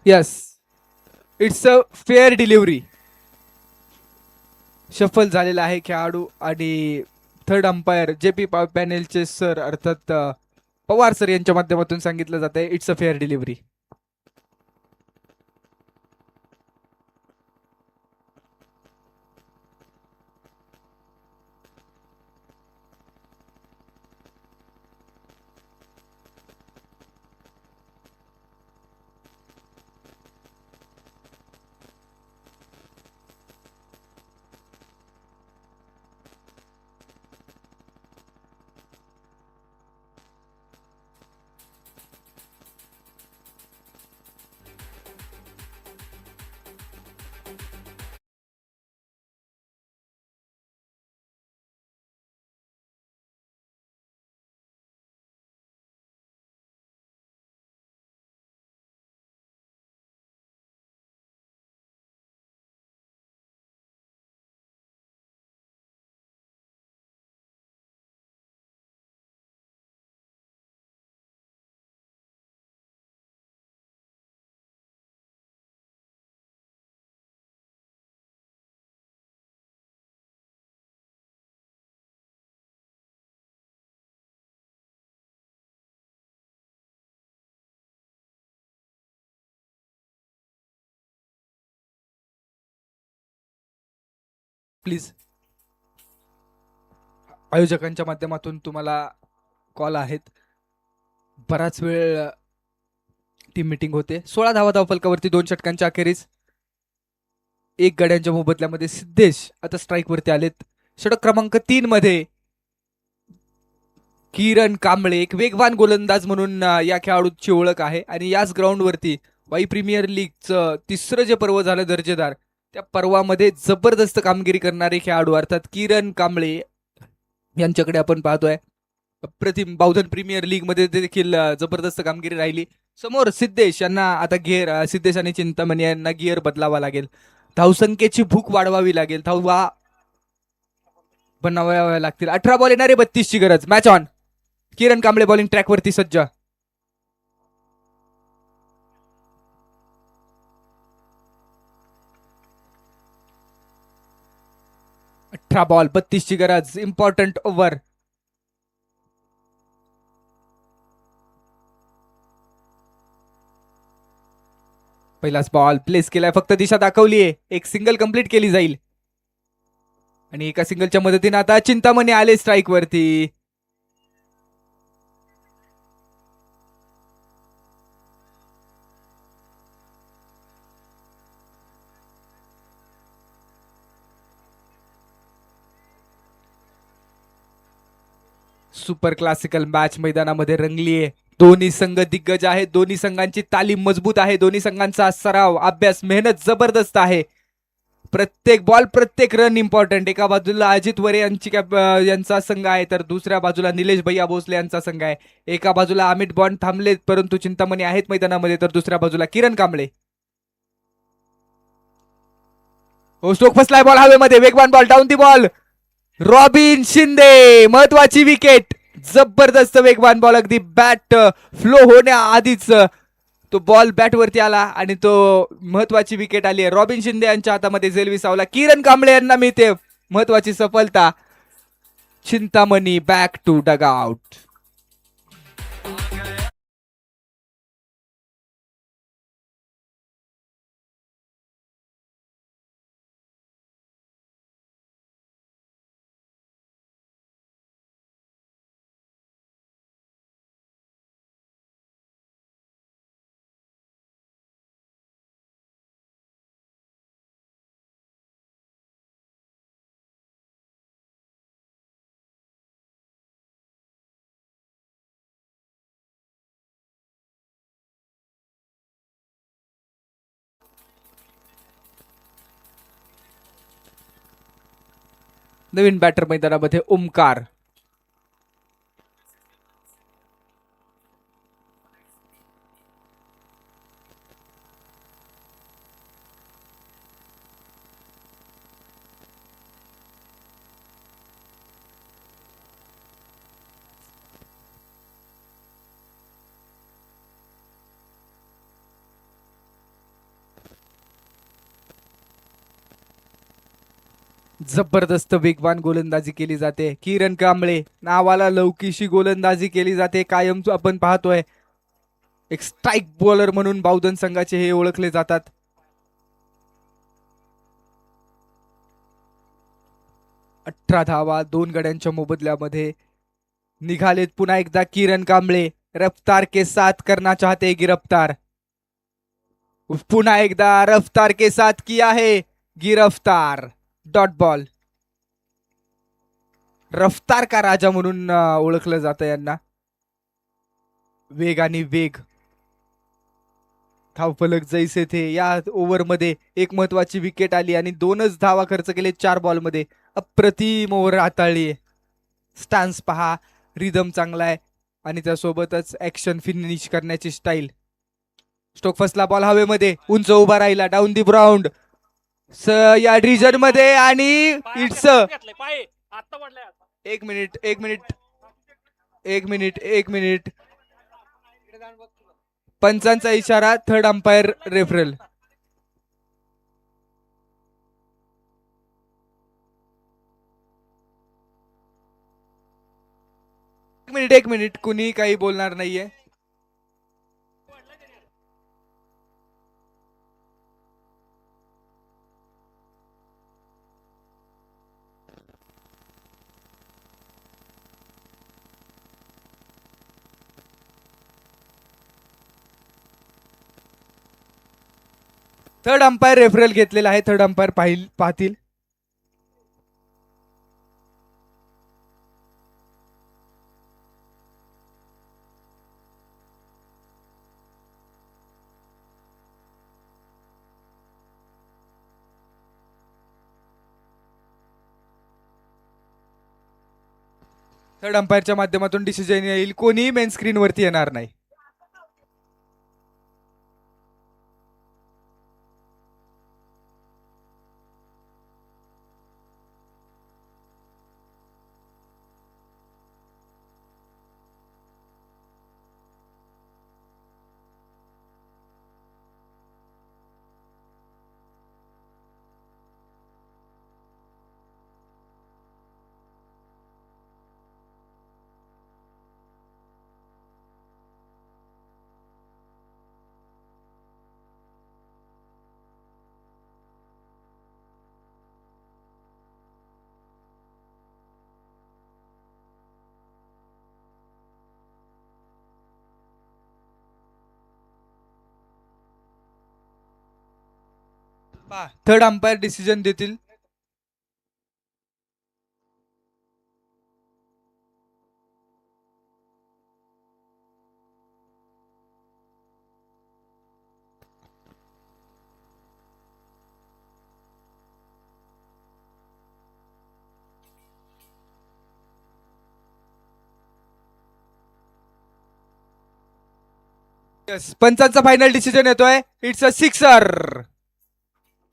yes, it's a fair delivery. Shuffle झालेला आहे खेळाडू आणि थर्ड अंपायर जे पी पॅनेलचे सर अर्थात पवार सर यांच्या माध्यमातून सांगितलं जात आहे it's a fair delivery. Please, आयोजकांच्या माध्यमातून तुम्हाला कॉल आहेत. बराच वेळ टीम मीटिंग होते. 16 धावा धावफलकावरती 2 षटकांच्या अखेरीस 1 गड्यांच्या मोबदल्यामध्ये सिद्धेश आता स्ट्राईक वरती आलेत. षटक क्रमांक 3 मध्ये किरण कांबळे, एक वेगवान गोलंदाज म्हणून या खेळाडूची ओळख आहे आणि याच ग्राउंड वरती वाई प्रीमियर लीगचं 3रं जे पर्व झालं दर्जेदार, त्या पर्वामध्ये जबरदस्त कामगिरी करणारे खेळाडू अर्थात किरण कांबळे यांच्याकडे आपण पाहतोय. अप्रतिम बावधन प्रीमियर लीग मध्ये देखील जबरदस्त कामगिरी राहिली. समोर सिद्धेश यांना आता सिद्धेश आणि चिंतामणी यांना गिअर बदलावा लागेल. धावसंख्येची भूक वाढवावी लागेल. धावा बनावाव्या लागतील. 18 बॉल येणारे 32 ची गरज. Match on. Kiran Kamble bowling track वरती सज्ज. 18 बॉल 32 ची गरज. Important over. पहिलाच बॉल प्लेस केलाय. फक्त दिशा दाखवलीये. एक सिंगल कंप्लीट केली जाईल आणि एका सिंगलच्या मदतीने आता चिंतामणी आले स्ट्राईक वरती. सुपर क्लासिकल मॅच मैदानामध्ये रंगलीये. दोन्ही संघ दिग्गज आहेत. दोन्ही संघांची तालीम मजबूत आहे. दोन्ही संघांचा सराव, अभ्यास, मेहनत जबरदस्त आहे. प्रत्येक बॉल, प्रत्येक रन इम्पॉर्टंट. एका बाजूला अजित वरे यांचा संघ आहे तर दुसऱ्या बाजूला निलेश भैया भोसले यांचा संघ आहे. एका बाजूला अमित बॉन्ड थांबले परंतु चिंतामणी आहेत मैदानामध्ये तर दुसऱ्या बाजूला किरण कांबळे. स्ट्रोक फसलाय. बॉल हवेमध्ये. वेगवान ball. Down the ball. Robin Shinde महत्वाची विकेट. जबरदस्त वेगवान बॉल, अगदी बॅट फ्लो होण्याआधीच तो बॉल बॅट वरती आला आणि तो महत्वाची विकेट आली आहे. रॉबिन शिंदे यांच्या हातामध्ये झेल विसावला. किरण कांबळे यांना मिळते महत्वाची सफलता. Chintamani back to dugout. नवीन बॅटर मैदानामध्ये ओमकार. जबरदस्त वेगवान गोलंदाजी केली जाते. किरण कांबळे नावाला लौकीशी गोलंदाजी केली जाते. कायम आपण पाहतोय एक स्ट्राईक बॉलर म्हणून बावधन संघाचे हे ओळखले जातात. अठरा धावा 2 गड्यांच्या मोबदल्यामध्ये निघालेत पुन्हा एकदा किरण कांबळे. रफ्तार के साथ करना चाहते गिरफ्तार. पुन्हा एकदा रफ्तार के साथ किया है गिरफ्तार. Dot ball. रफ्तार का राजा म्हणून ओळखलं जातं यांना. वेग आणि वेग. धावफलक जैसे थे. या ओव्हरमध्ये एक महत्वाची विकेट आली आणि 2च धावा खर्च केले 4 बॉलमध्ये. अप्रतिम ओव्हर हाताळली. स्टान्स पहा, रिदम चांगला आहे आणि त्यासोबतच ऍक्शन फिनिश करण्याची स्टाईल. स्टोक फसला, बॉल हवेमध्ये उंच उभा राहिला डाऊन दी ग्राउंड या रिजन मध्ये आणि इट्स एक मिनिट पंचांचा इशारा. Third umpire referral. एक मिनिट कुणी काही बोलणार नाहीये. थर्ड अंपायर रेफरल घेतलेला आहे. थर्ड अंपायर पाहतील. थर्ड अंपायरच्या माध्यमातून डिसिजन येईल. कोणीही मेन स्क्रीन वरती येणार नाही. थर्ड अंपायर डिसिजन देतील. पंचांचा फायनल डिसिजन येतोय. It's a sixer.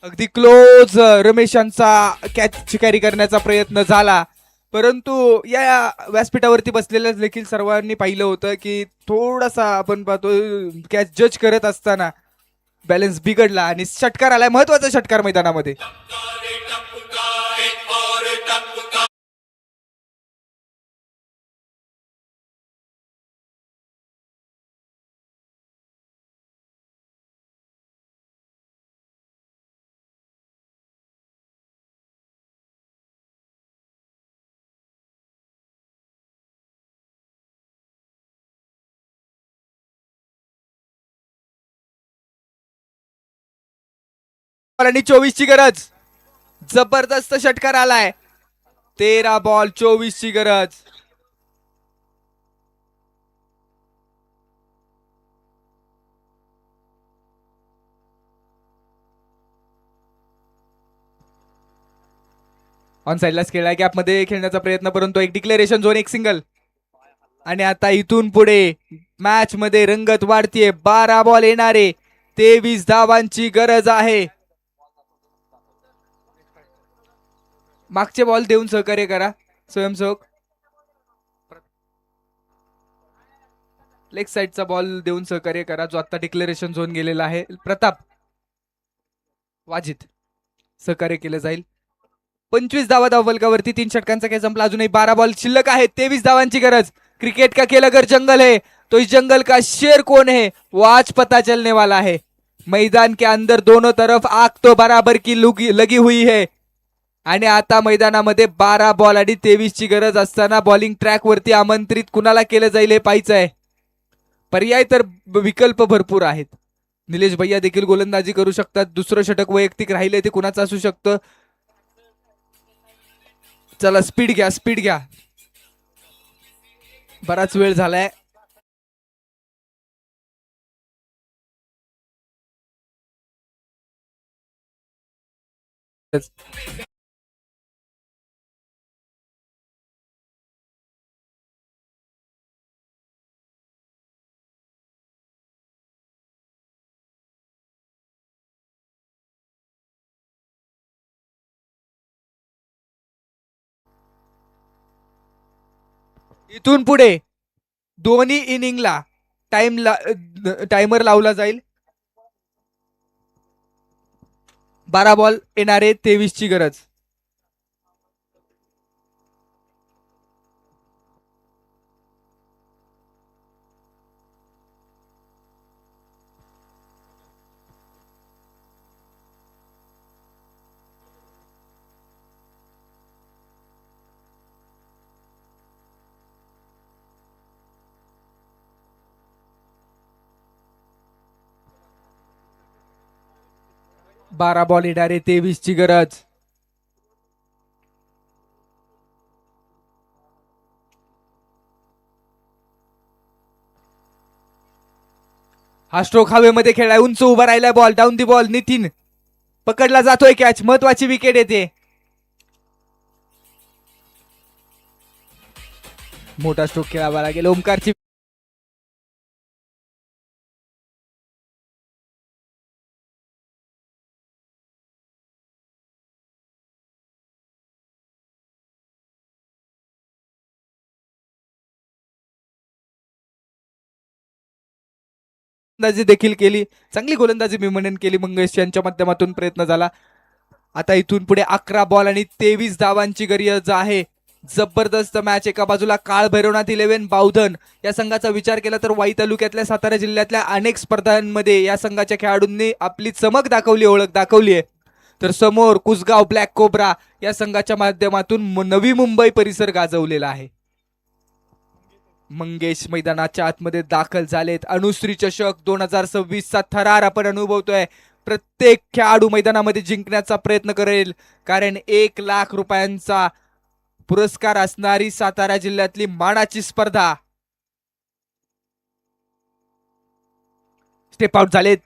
अगदी क्लोज रमेश यांचा कॅच कॅरी करण्याचा प्रयत्न झाला परंतु या व्यासपीठावरती बसलेल्या देखील सर्वांनी पाहिलं होतं की थोडासा आपण पाहतो कॅच जज करत असताना बॅलन्स बिघडला आणि षटकार आलाय, महत्वाचा षटकार मैदानामध्ये. आणि 24 ची गरज, जबरदस्त षटकार आलाय. 13 बॉल 24 ची गरज. ऑन साइडलाच खेळलाय, गॅपमध्ये खेळण्याचा प्रयत्न, परंतु एक डिक्लेरेशन झोन, एक सिंगल. आणि आता इथून पुढे मॅच मध्ये रंगत वाढतीये. 12 बॉल येणारे, 23 धावांची गरज आहे. मागचे बॉल देऊन सहकार्य करा स्वयंसेवक. लेग साइडचा बॉल देऊन सहकार्य करा, जो आता डिक्लेरेशन झोन गेलेला आहे. प्रताप वाजित सहकार्य केलं जाईल. 25 धावा धावफलकावरती, 3 षटकांचा खेळ संपला. अजूनही 12 बॉल शिल्लक आहेत, 23 धावांची गरज. क्रिकेट का खेल अगर जंगल है तो इस जंगल का शेर कौन है वो आज पता चलने वाला है. मैदान के अंदर दोनों तरफ आग तो बराबर की लगी हुई है. आणि आता मैदानामध्ये 12 बॉल आणि 23 ची गरज असताना बॉलिंग ट्रॅक वरती आमंत्रित कुणाला केलं जाईल हे पाहायचं आहे. पर्याय तर विकल्प भरपूर आहेत. निलेश भैया देखील गोलंदाजी करू शकतात. दुसरं षटक वैयक्तिक राहिले ते कुणाचं असू शकतं. चला स्पीड घ्या, स्पीड घ्या, बराच वेळ झालाय. इथून पुढे दोन्ही इनिंगला टाइमर लावला जाईल. 12 बॉल येणारे, 23 ची गरज. बारा बॉल येणारे, 23 ची गरज. हा स्ट्रोक हवेमध्ये खेळलाय, उंच उभा राहिलाय ball. Down the ball, Nitin पकडला जातोय कॅच, महत्वाची विकेट येते. मोठा स्ट्रोक खेळावा लागेल. ओमकारची गोलंदाजी देखील केली, चांगली गोलंदाजी मी म्हणेन केली. मंगेश यांच्या माध्यमातून प्रयत्न झाला. आता इथून पुढे 11 बॉल आणि 23 धावांची गरज आहे. जबरदस्त मॅच. एका बाजूला काळ भैरवनाथ 11 बावधन या संघाचा विचार केला तर वाई तालुक्यातल्या, सातारा जिल्ह्यातल्या अनेक स्पर्धांमध्ये या संघाच्या खेळाडूंनी आपली चमक दाखवली, ओळख दाखवली आहे. तर समोर कुसगाव ब्लॅक कोब्रा या संघाच्या माध्यमातून नवी मुंबई परिसर गाजवलेला आहे. मंगेश मैदानाच्या आतमध्ये दाखल झालेत. अनुश्री चषक 2026 चा थरार आपण अनुभवतोय. प्रत्येक खेळाडू मैदानामध्ये जिंकण्याचा प्रयत्न करेल, कारण 1 लाख रुपयांचा पुरस्कार असणारी सातारा जिल्ह्यातली मानाची स्पर्धा. स्टेप आउट झालेत.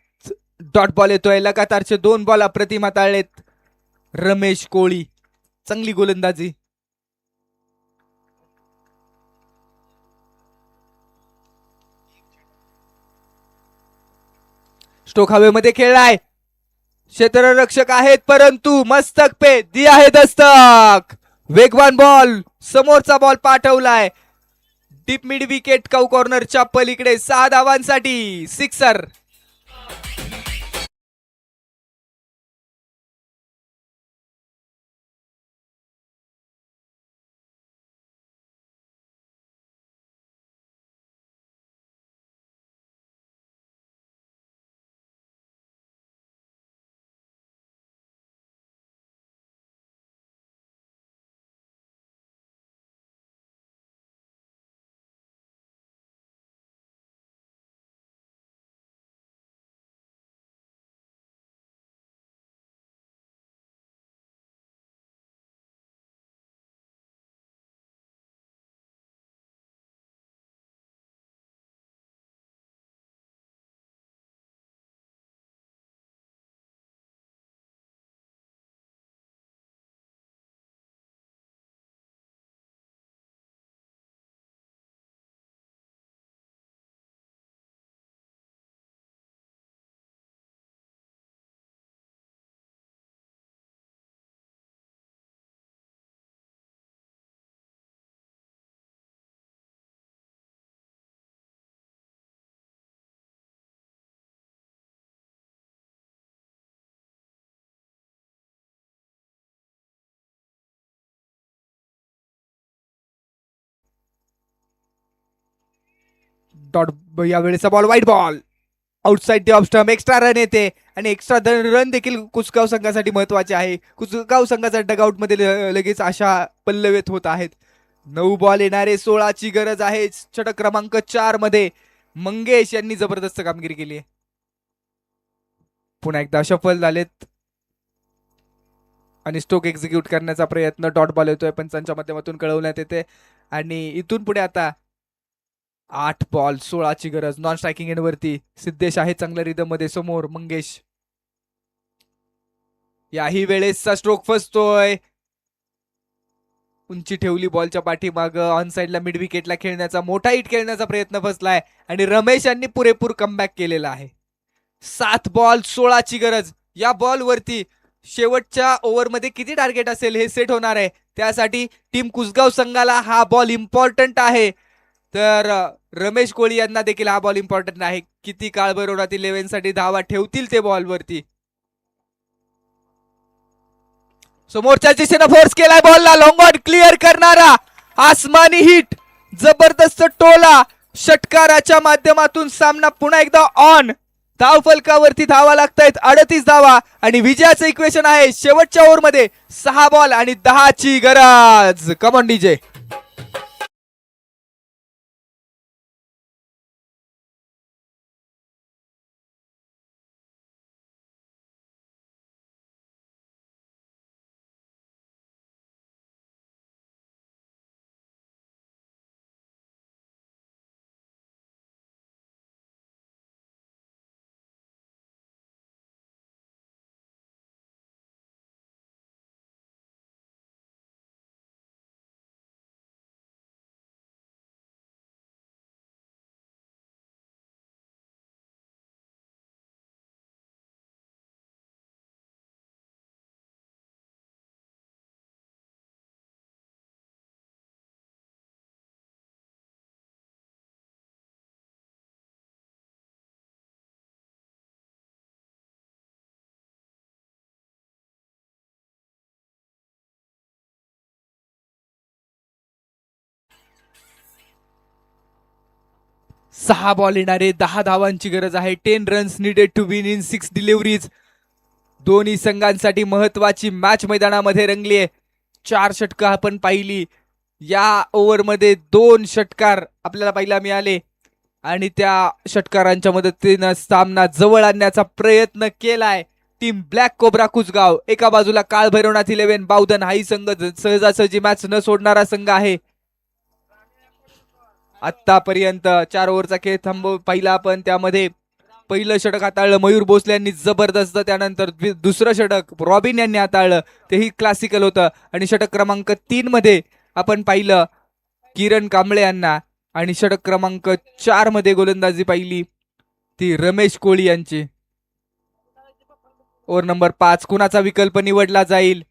डॉट बॉल येतोय. लगातारचे 2 बॉल अप्रतिम हाताळलेत रमेश कोळी. चांगली गोलंदाजी. स्ट्रोक हवेमध्ये खेळलाय. क्षेत्ररक्षक आहेत, परंतु मस्तक पे दिया है दस्तक. वेगवान बॉल, समोरचा बॉल पाठवलाय डीप मिड विकेट कॉर्नरच्या पलीकडे. 6 धावांसाठी सिक्सर. डॉट या वेळेचा ball wide ball outside the off stump. Extra run येते आणि एक्स्ट्रा रन देखील कुचगाव संघासाठी महत्वाचे आहे. कुचगाव संघाच्या डगआउट मध्ये लगेच आशा पल्लवित होत आहेत. 9 बॉल येणारे 16ची गरज आहे. षटक क्रमांक 4 मध्ये मंगेश यांनी जबरदस्त कामगिरी केली आहे. पुन्हा एकदा सफल झालेत आणि स्ट्रोक एक्झिक्यूट करण्याचा प्रयत्न. डॉट बॉल येतोय पंचांच्या माध्यमातून कळवण्यात येते आणि इथून पुढे आता 8 बॉल 16ची गरज. नॉन स्ट्रायकिंग एंड वरती सिद्धेश आहे चांगल्या रिदम मध्ये. समोर मंगेश. याही वेळेसचा स्ट्रोक फसतोय. उंची ठेवली बॉलच्या पाठीमाग. ऑन साइडला मिड विकेटला खेळण्याचा मोठा हिट खेळण्याचा प्रयत्न फसलाय आणि रमेश यांनी पुरेपूर कमबॅक केलेला आहे. 7 बॉल 16ची गरज. या बॉल वरती शेवटच्या ओव्हरमध्ये किती टार्गेट असेल हे सेट होणार आहे. त्यासाठी टीम कुसगाव संघाला हा बॉल इम्पॉर्टंट आहे. तर रमेश कोळी यांना देखील हा बॉल इम्पॉर्टंट आहे. किती काळ भरवण्यात 11 साठी धावा ठेवतील ते बॉल वरती. समोरच्या दिशेनं फोर्स केलाय बॉलला. लॉंग ऑन क्लिअर करणारा आसमानी हिट. जबरदस्त टोला. षटकाराच्या माध्यमातून सामना पुन्हा एकदा ऑन. धाव फलकावरती धावा लागतायत 38 धावा आणि विजयाचं इक्वेशन आहे शेवटच्या ओव्हरमध्ये 6 बॉल आणि 10ची गरज. Come on DJ. सहा बॉल येणारे 10 धावांची गरज आहे. 10 runs needed to win in 6 deliveries. दोन्ही संघांसाठी महत्वाची मॅच मैदानामध्ये रंगली आहे. 4 षटकं आपण पाहिली. या ओव्हरमध्ये 2 षटकार आपल्याला पाहायला मिळाले आणि त्या षटकारांच्या मदतीनं सामना जवळ आणण्याचा प्रयत्न केलाय टीम ब्लॅक कोब्रा कुसगाव. एका बाजूला काळ भैरवनाथ 11 बावधन हाही संघ सहजासहजी मॅच न सोडणारा संघ आहे. आतापर्यंत 4 ओव्हरचा खेळ पाहिला आपण. त्यामध्ये पहिलं षटक हाताळलं मयूर भोसले यांनी जबरदस्त. त्यानंतर दुसरं षटक रॉबिन यांनी हाताळलं, तेही क्लासिकल होतं. आणि षटक क्रमांक 3 मध्ये आपण पाहिलं किरण कांबळे यांना. आणि षटक क्रमांक 4 मध्ये गोलंदाजी पाहिली ती रमेश कोळी यांची. ओव्हर नंबर 5 कुणाचा विकल्प निवडला जाईल.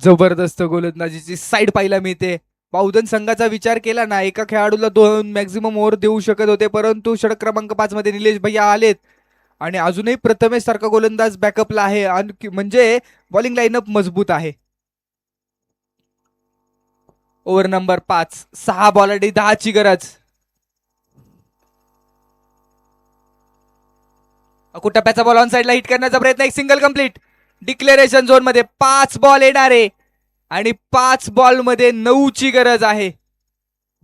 जबरदस्त गोलंदाजीची साईड पाहायला मिळते. बावधन संघाचा विचार केला ना, एका खेळाडूला 2 मॅक्झिमम ओव्हर देऊ शकत होते, परंतु षटक क्रमांक 5 मध्ये निलेश भैया आलेत आणि अजूनही प्रथमेश सारखा गोलंदाज बॅकअपला आहे. म्हणजे बॉलिंग लाईनअप मजबूत आहे. ओव्हर नंबर 5, 6 बॉल आणि 10 ची गरज. टप्प्याचा बॉल ऑन साइडला हिट करण्याचा प्रयत्न, एक सिंगल कंप्लीट. डिक्लेरेशन झोन मध्ये 5 बॉल येणारे आणि 5 बॉल मध्ये 9 ची गरज आहे.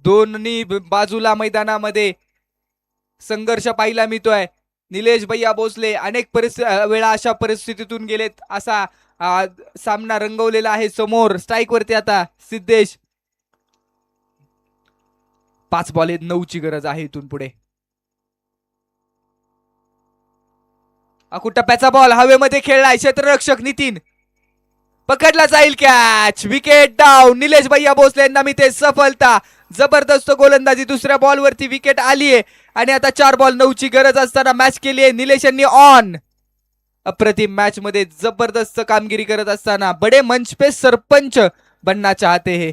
दोन्ही बाजूला मैदानामध्ये संघर्ष पाहायला मिळतोय. निलेश भैया भोसले अनेक वेळा अशा परिस्थितीतून गेलेत. असा सामना रंगवलेला आहे. समोर स्ट्राईक वरती आता सिद्धेश. 5 बॉल 9 ची गरज आहे इथून पुढे. टप्प्याचा बॉल हवेमध्ये खेळलाय. क्षेत्ररक्षक नितीन, पकडला जाईल कॅच. Wicket down. निलेश भैया भोसले यांना मी ते सफलता. जबरदस्त गोलंदाजी. दुसऱ्या बॉल वरती विकेट आलीये आणि आता 4 बॉल 9 ची गरज असताना मॅच केली आहे निलेश यांनी ऑन. अप्रतिम मॅच मध्ये जबरदस्त कामगिरी करत असताना बडे मंच पे सरपंच बनना चाहते हे.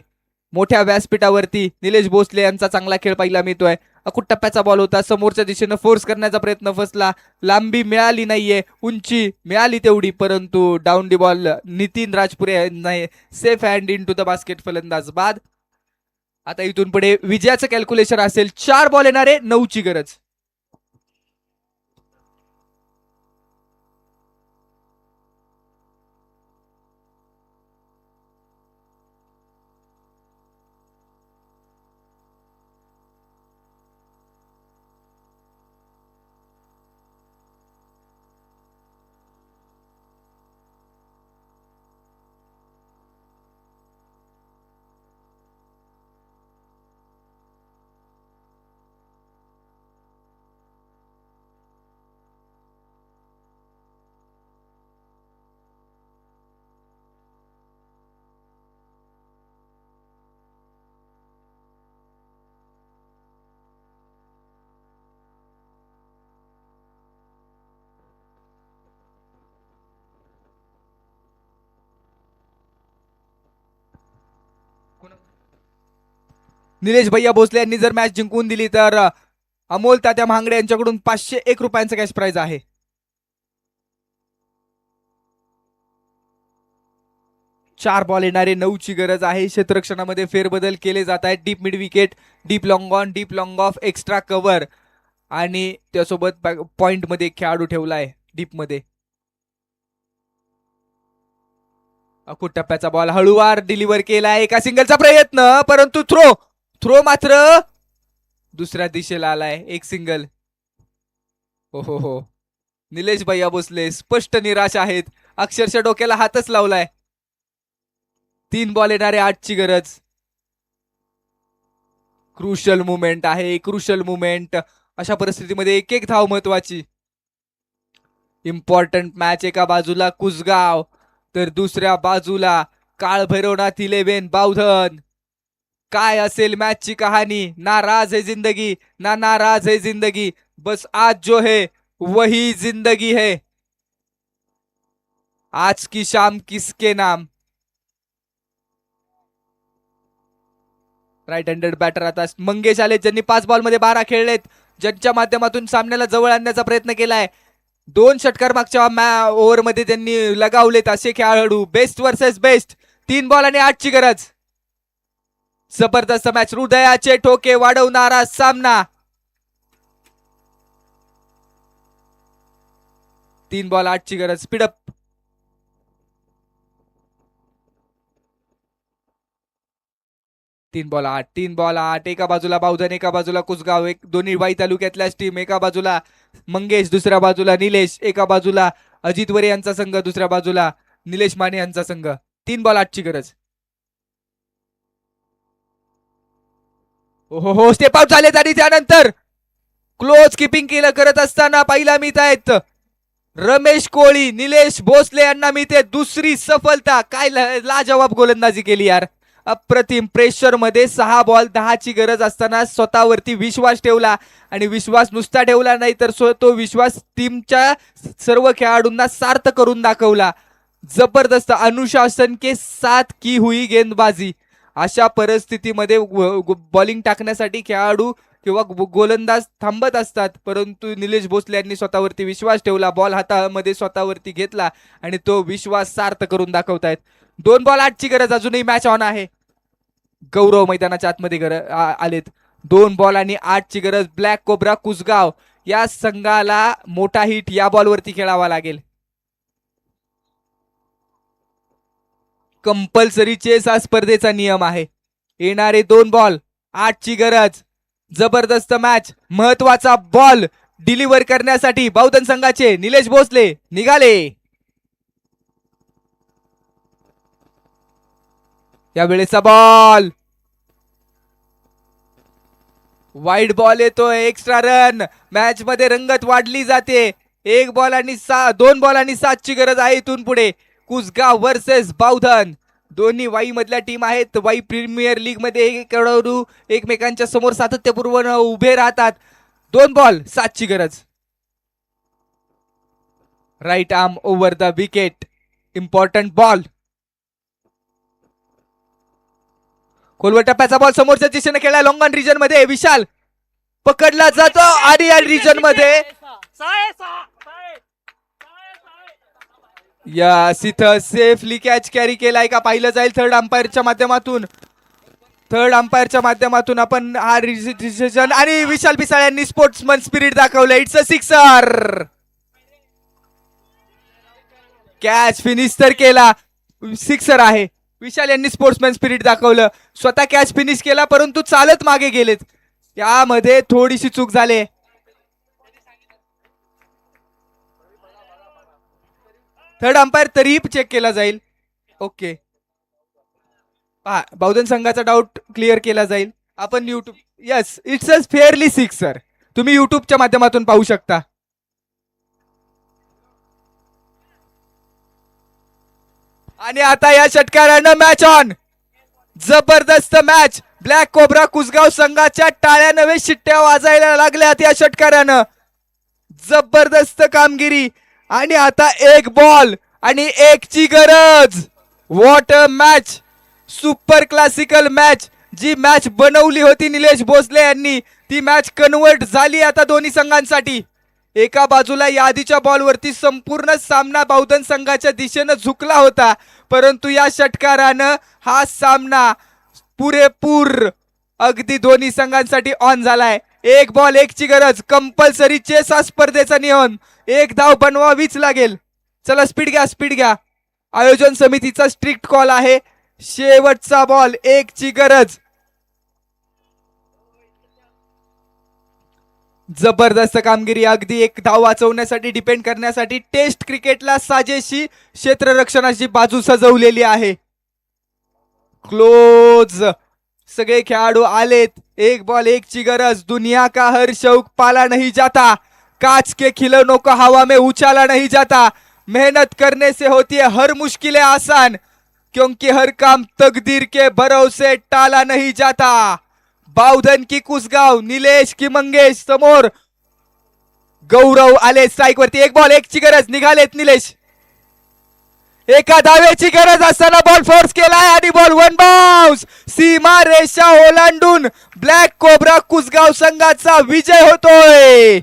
मोठ्या व्यासपीठावरती निलेश भोसले यांचा चांगला खेळ पाहायला मिळतोय. टप्प्याचा बॉल होता. समोरच्या दिशेनं फोर्स करण्याचा प्रयत्न फसला. लांबी मिळाली नाहीये, उंची मिळाली तेवढी, परंतु down the ball Nitin Rajpure यांना safe hand into the basket. फलंदाज बाद. आता इथून पुढे विजयाचं कॅल्क्युलेशन असेल. 4 बॉल येणारे, 9 ची गरज. निलेश भैया भोसले यांनी जर मॅच जिंकून दिली तर अमोल तात्या महांगडे यांच्याकडून 501 रुपयांचं कॅश प्राइज आहे. चार बॉल येणारे, 9 ची गरज आहे. क्षेत्ररक्षणामध्ये फेरबदल केले जात आहेत. Deep mid wicket, deep long on, deep long of, extra cover आणि त्यासोबत पॉइंट मध्ये खेळाडू ठेवलाय डीप मध्ये. टप्प्याचा बॉल हळूवार डिलिव्हर केलाय. एका सिंगलचा प्रयत्न, परंतु थ्रो मात्र दुसऱ्या दिशेला आलाय. एक सिंगल. हो निलेश भैया भोसले स्पष्ट निराश आहेत. अक्षरशः डोक्याला हातच लावलाय. 3 बॉल येणारे, 8 ची गरज. क्रुशल मुवमेंट आहे, क्रुशल मुवमेंट. अशा परिस्थितीमध्ये एक एक धाव महत्वाची. Important match. एका बाजूला कुसगाव तर दुसऱ्या बाजूला काळभैरवनाथ 11 बावधन. काय असेल मॅचची कहाणी? नाराज है जिंदगी ना नाराज है जिंदगी, बस आज जो है वही जिंदगी है. आज की शाम किसके नाम. राईट हँडेड बॅटर आता मंगेश आले, ज्यांनी 5 बॉल मध्ये 12 खेळलेत, ज्यांच्या माध्यमातून सामन्याला जवळ आणण्याचा प्रयत्न केलाय. 2 षटकार मागच्या ओव्हर मध्ये त्यांनी लगावलेत असे खेळाडू. Best versus best. 3 बॉल आणि 8 ची गरज. जबरदस्त मॅच. हृदयाचे ठोके वाढवणारा सामना. 3 बॉल 8 ची गरज. स्पीडअप. तीन बॉल आठ. एका बाजूला बावधन, एका बाजूला कुसगाव, दोन्ही वाई तालुक्यातल्याच टीम. एका बाजूला मंगेश, दुसऱ्या बाजूला निलेश. एका बाजूला अजित वरे यांचा संघ, दुसऱ्या बाजूला निलेश माने यांचा संघ. 3 बॉल 8 ची गरज. हो स्टेप आउट झालेत आणि त्यानंतर क्लोज किपिंग केलं करत असताना पाहिला मिळत आहेत रमेश कोळी. निलेश भोसले यांना मिळते दुसरी सफलता. काय लाजवाब गोलंदाजी केली यार. अप्रतिम. प्रेशर मध्ये 6 बॉल 10 ची गरज असताना स्वतःवरती विश्वास ठेवला आणि विश्वास नुसता ठेवला नाही तर तो विश्वास टीमच्या सर्व खेळाडूंना सार्थ करून दाखवला. जबरदस्त अनुशासन के साथ की हुई गेंदबाजी. अशा परिस्थितीमध्ये बॉलिंग टाकण्यासाठी खेळाडू किंवा गोलंदाज थांबत असतात, परंतु निलेश भोसले यांनी स्वतःवरती विश्वास ठेवला, बॉल हातामध्ये स्वतःवरती घेतला आणि तो विश्वास सार्थ करून दाखवतायत. 2 बॉल 8ची गरज, अजूनही मॅच ऑन आहे. गौरव मैदानाच्या आतमध्ये आलेत. 2 बॉल आणि 8ची गरज. ब्लॅक कोब्रा कुसगाव या संघाला मोठा हिट या बॉलवरती खेळावा लागेल. कंपल्सरी चेस हा स्पर्धेचा नियम आहे. येणारे 2 बॉल 8ची गरज. जबरदस्त मॅच. महत्वाचा बॉल डिलिव्हर करण्यासाठी बावधन संघाचे निलेश भोसले निघाले. या वेळेचा बॉल वाईड बॉल येतोय. Extra run. मॅच मध्ये रंगत वाढली जाते. 2 बॉल आणि 7ची गरज आहे इथून पुढे. कुसगाव वर्सेस बावधन. दोन्ही वाई मधल्या टीम आहेत. वाई प्रीमियर लीग मध्ये खेळाडू एकमेकांच्या समोर सातत्यपूर्वक उभे राहतात. 2 बॉल 7ची गरज. Right arm over the wicket. Important ball. खोलवर टप्प्याचा बॉल समोरच्या दिशेने खेळला. लॉंग ऑन रिजन मध्ये विशाल पकडला जातो आणि या रिजन मध्ये यस इथं सेफली कॅच कॅरी केलाय का पाहिलं जाईल थर्ड अंपायरच्या माध्यमातून आपण हा डिसिजन. आणि विशाल पिसाळ यांनी स्पोर्ट्समन स्पिरिट दाखवलं. It's a sixer. Catch finish तर केला. सिक्सर आहे. विशाल यांनी स्पोर्ट्समॅन स्पिरिट दाखवलं. स्वतः कॅच फिनिश केला परंतु चालत मागे गेलेत. यामध्ये थोडीशी चूक झाली. थर्ड अंपायर तरीही चेक केला जाईल. ओके बावधन संघाचा डाऊट क्लिअर केला जाईल. आपण YouTube yes it's a fairly sixer. तुम्ही युट्यूबच्या माध्यमातून पाहू शकता. आणि आता या षटकारानं मॅच ऑन. जबरदस्त मॅच. ब्लॅक कोब्रा कुसगाव संघाच्या टाळ्या नव्हे शिट्ट्या वाजायला लागल्यात या षटकारानं. जबरदस्त कामगिरी. आणि आता 1 बॉल आणि 1ची गरज. What a match. Super classical match. जी मॅच बनवली होती निलेश भोसले यांनी ती मॅच कन्वर्ट झाली आता दोन्ही संघांसाठी. एका बाजूला यादीच्या बॉलवरती संपूर्ण सामना बावधन संघाच्या दिशेनं झुकला होता, परंतु या षटकारानं हा सामना पुरेपूर अगदी दोन्ही संघांसाठी ऑन झालाय. 1 बॉल 1ची गरज. कंपल्सरी चेस हा स्पर्धेचा नियम. 1 धाव बनवावीच लागेल. चला स्पीड घ्या. आयोजन समितीचा स्ट्रिक्ट कॉल आहे. शेवटचा बॉल 1ची गरज. जबरदस्त कामगिरी. अगदी 1 धाव वाचवण्यासाठी डिपेंड करण्यासाठी टेस्ट क्रिकेटला साजेशी क्षेत्ररक्षणाची बाजू सजवलेली आहे. क्लोज. सगळे खेळाडू आलेत. 1 बॉल 1ची गरज. दुनिया का हर शौक पाला नहीं जाता. कांच के खिलौनों को हवा में उछाला नहीं जाता. मेहनत करने से होती है हर मुश्किलें आसान, क्योंकि हर काम तकदीर के भरोसे टाला नहीं जाता. बावधन की कुसगाव. निलेश की मंगेश समोर. गौरव आले स्ट्राईक वरती. 1 बॉल 1ची गरज. निघालेत निलेश. एका धावेची गरज असताना बॉल फोर्स केलाय आणि बॉल 1 बाउन्स. सीमा रेषा ओलांडून ब्लॅक कोब्रा कुसगाव संघाचा विजय होतोय.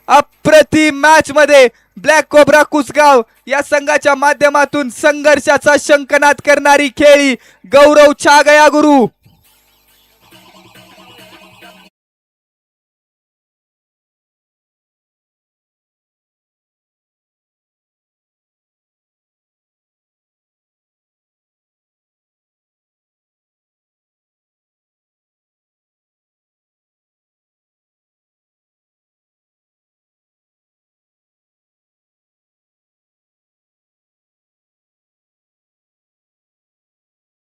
अप्रतिम मॅच मध्ये ब्लॅक कोब्रा कुसगाव या संघाच्या माध्यमातून संघर्षाचा शंखनाद करणारी खेळी गौरव छा गया गुरु.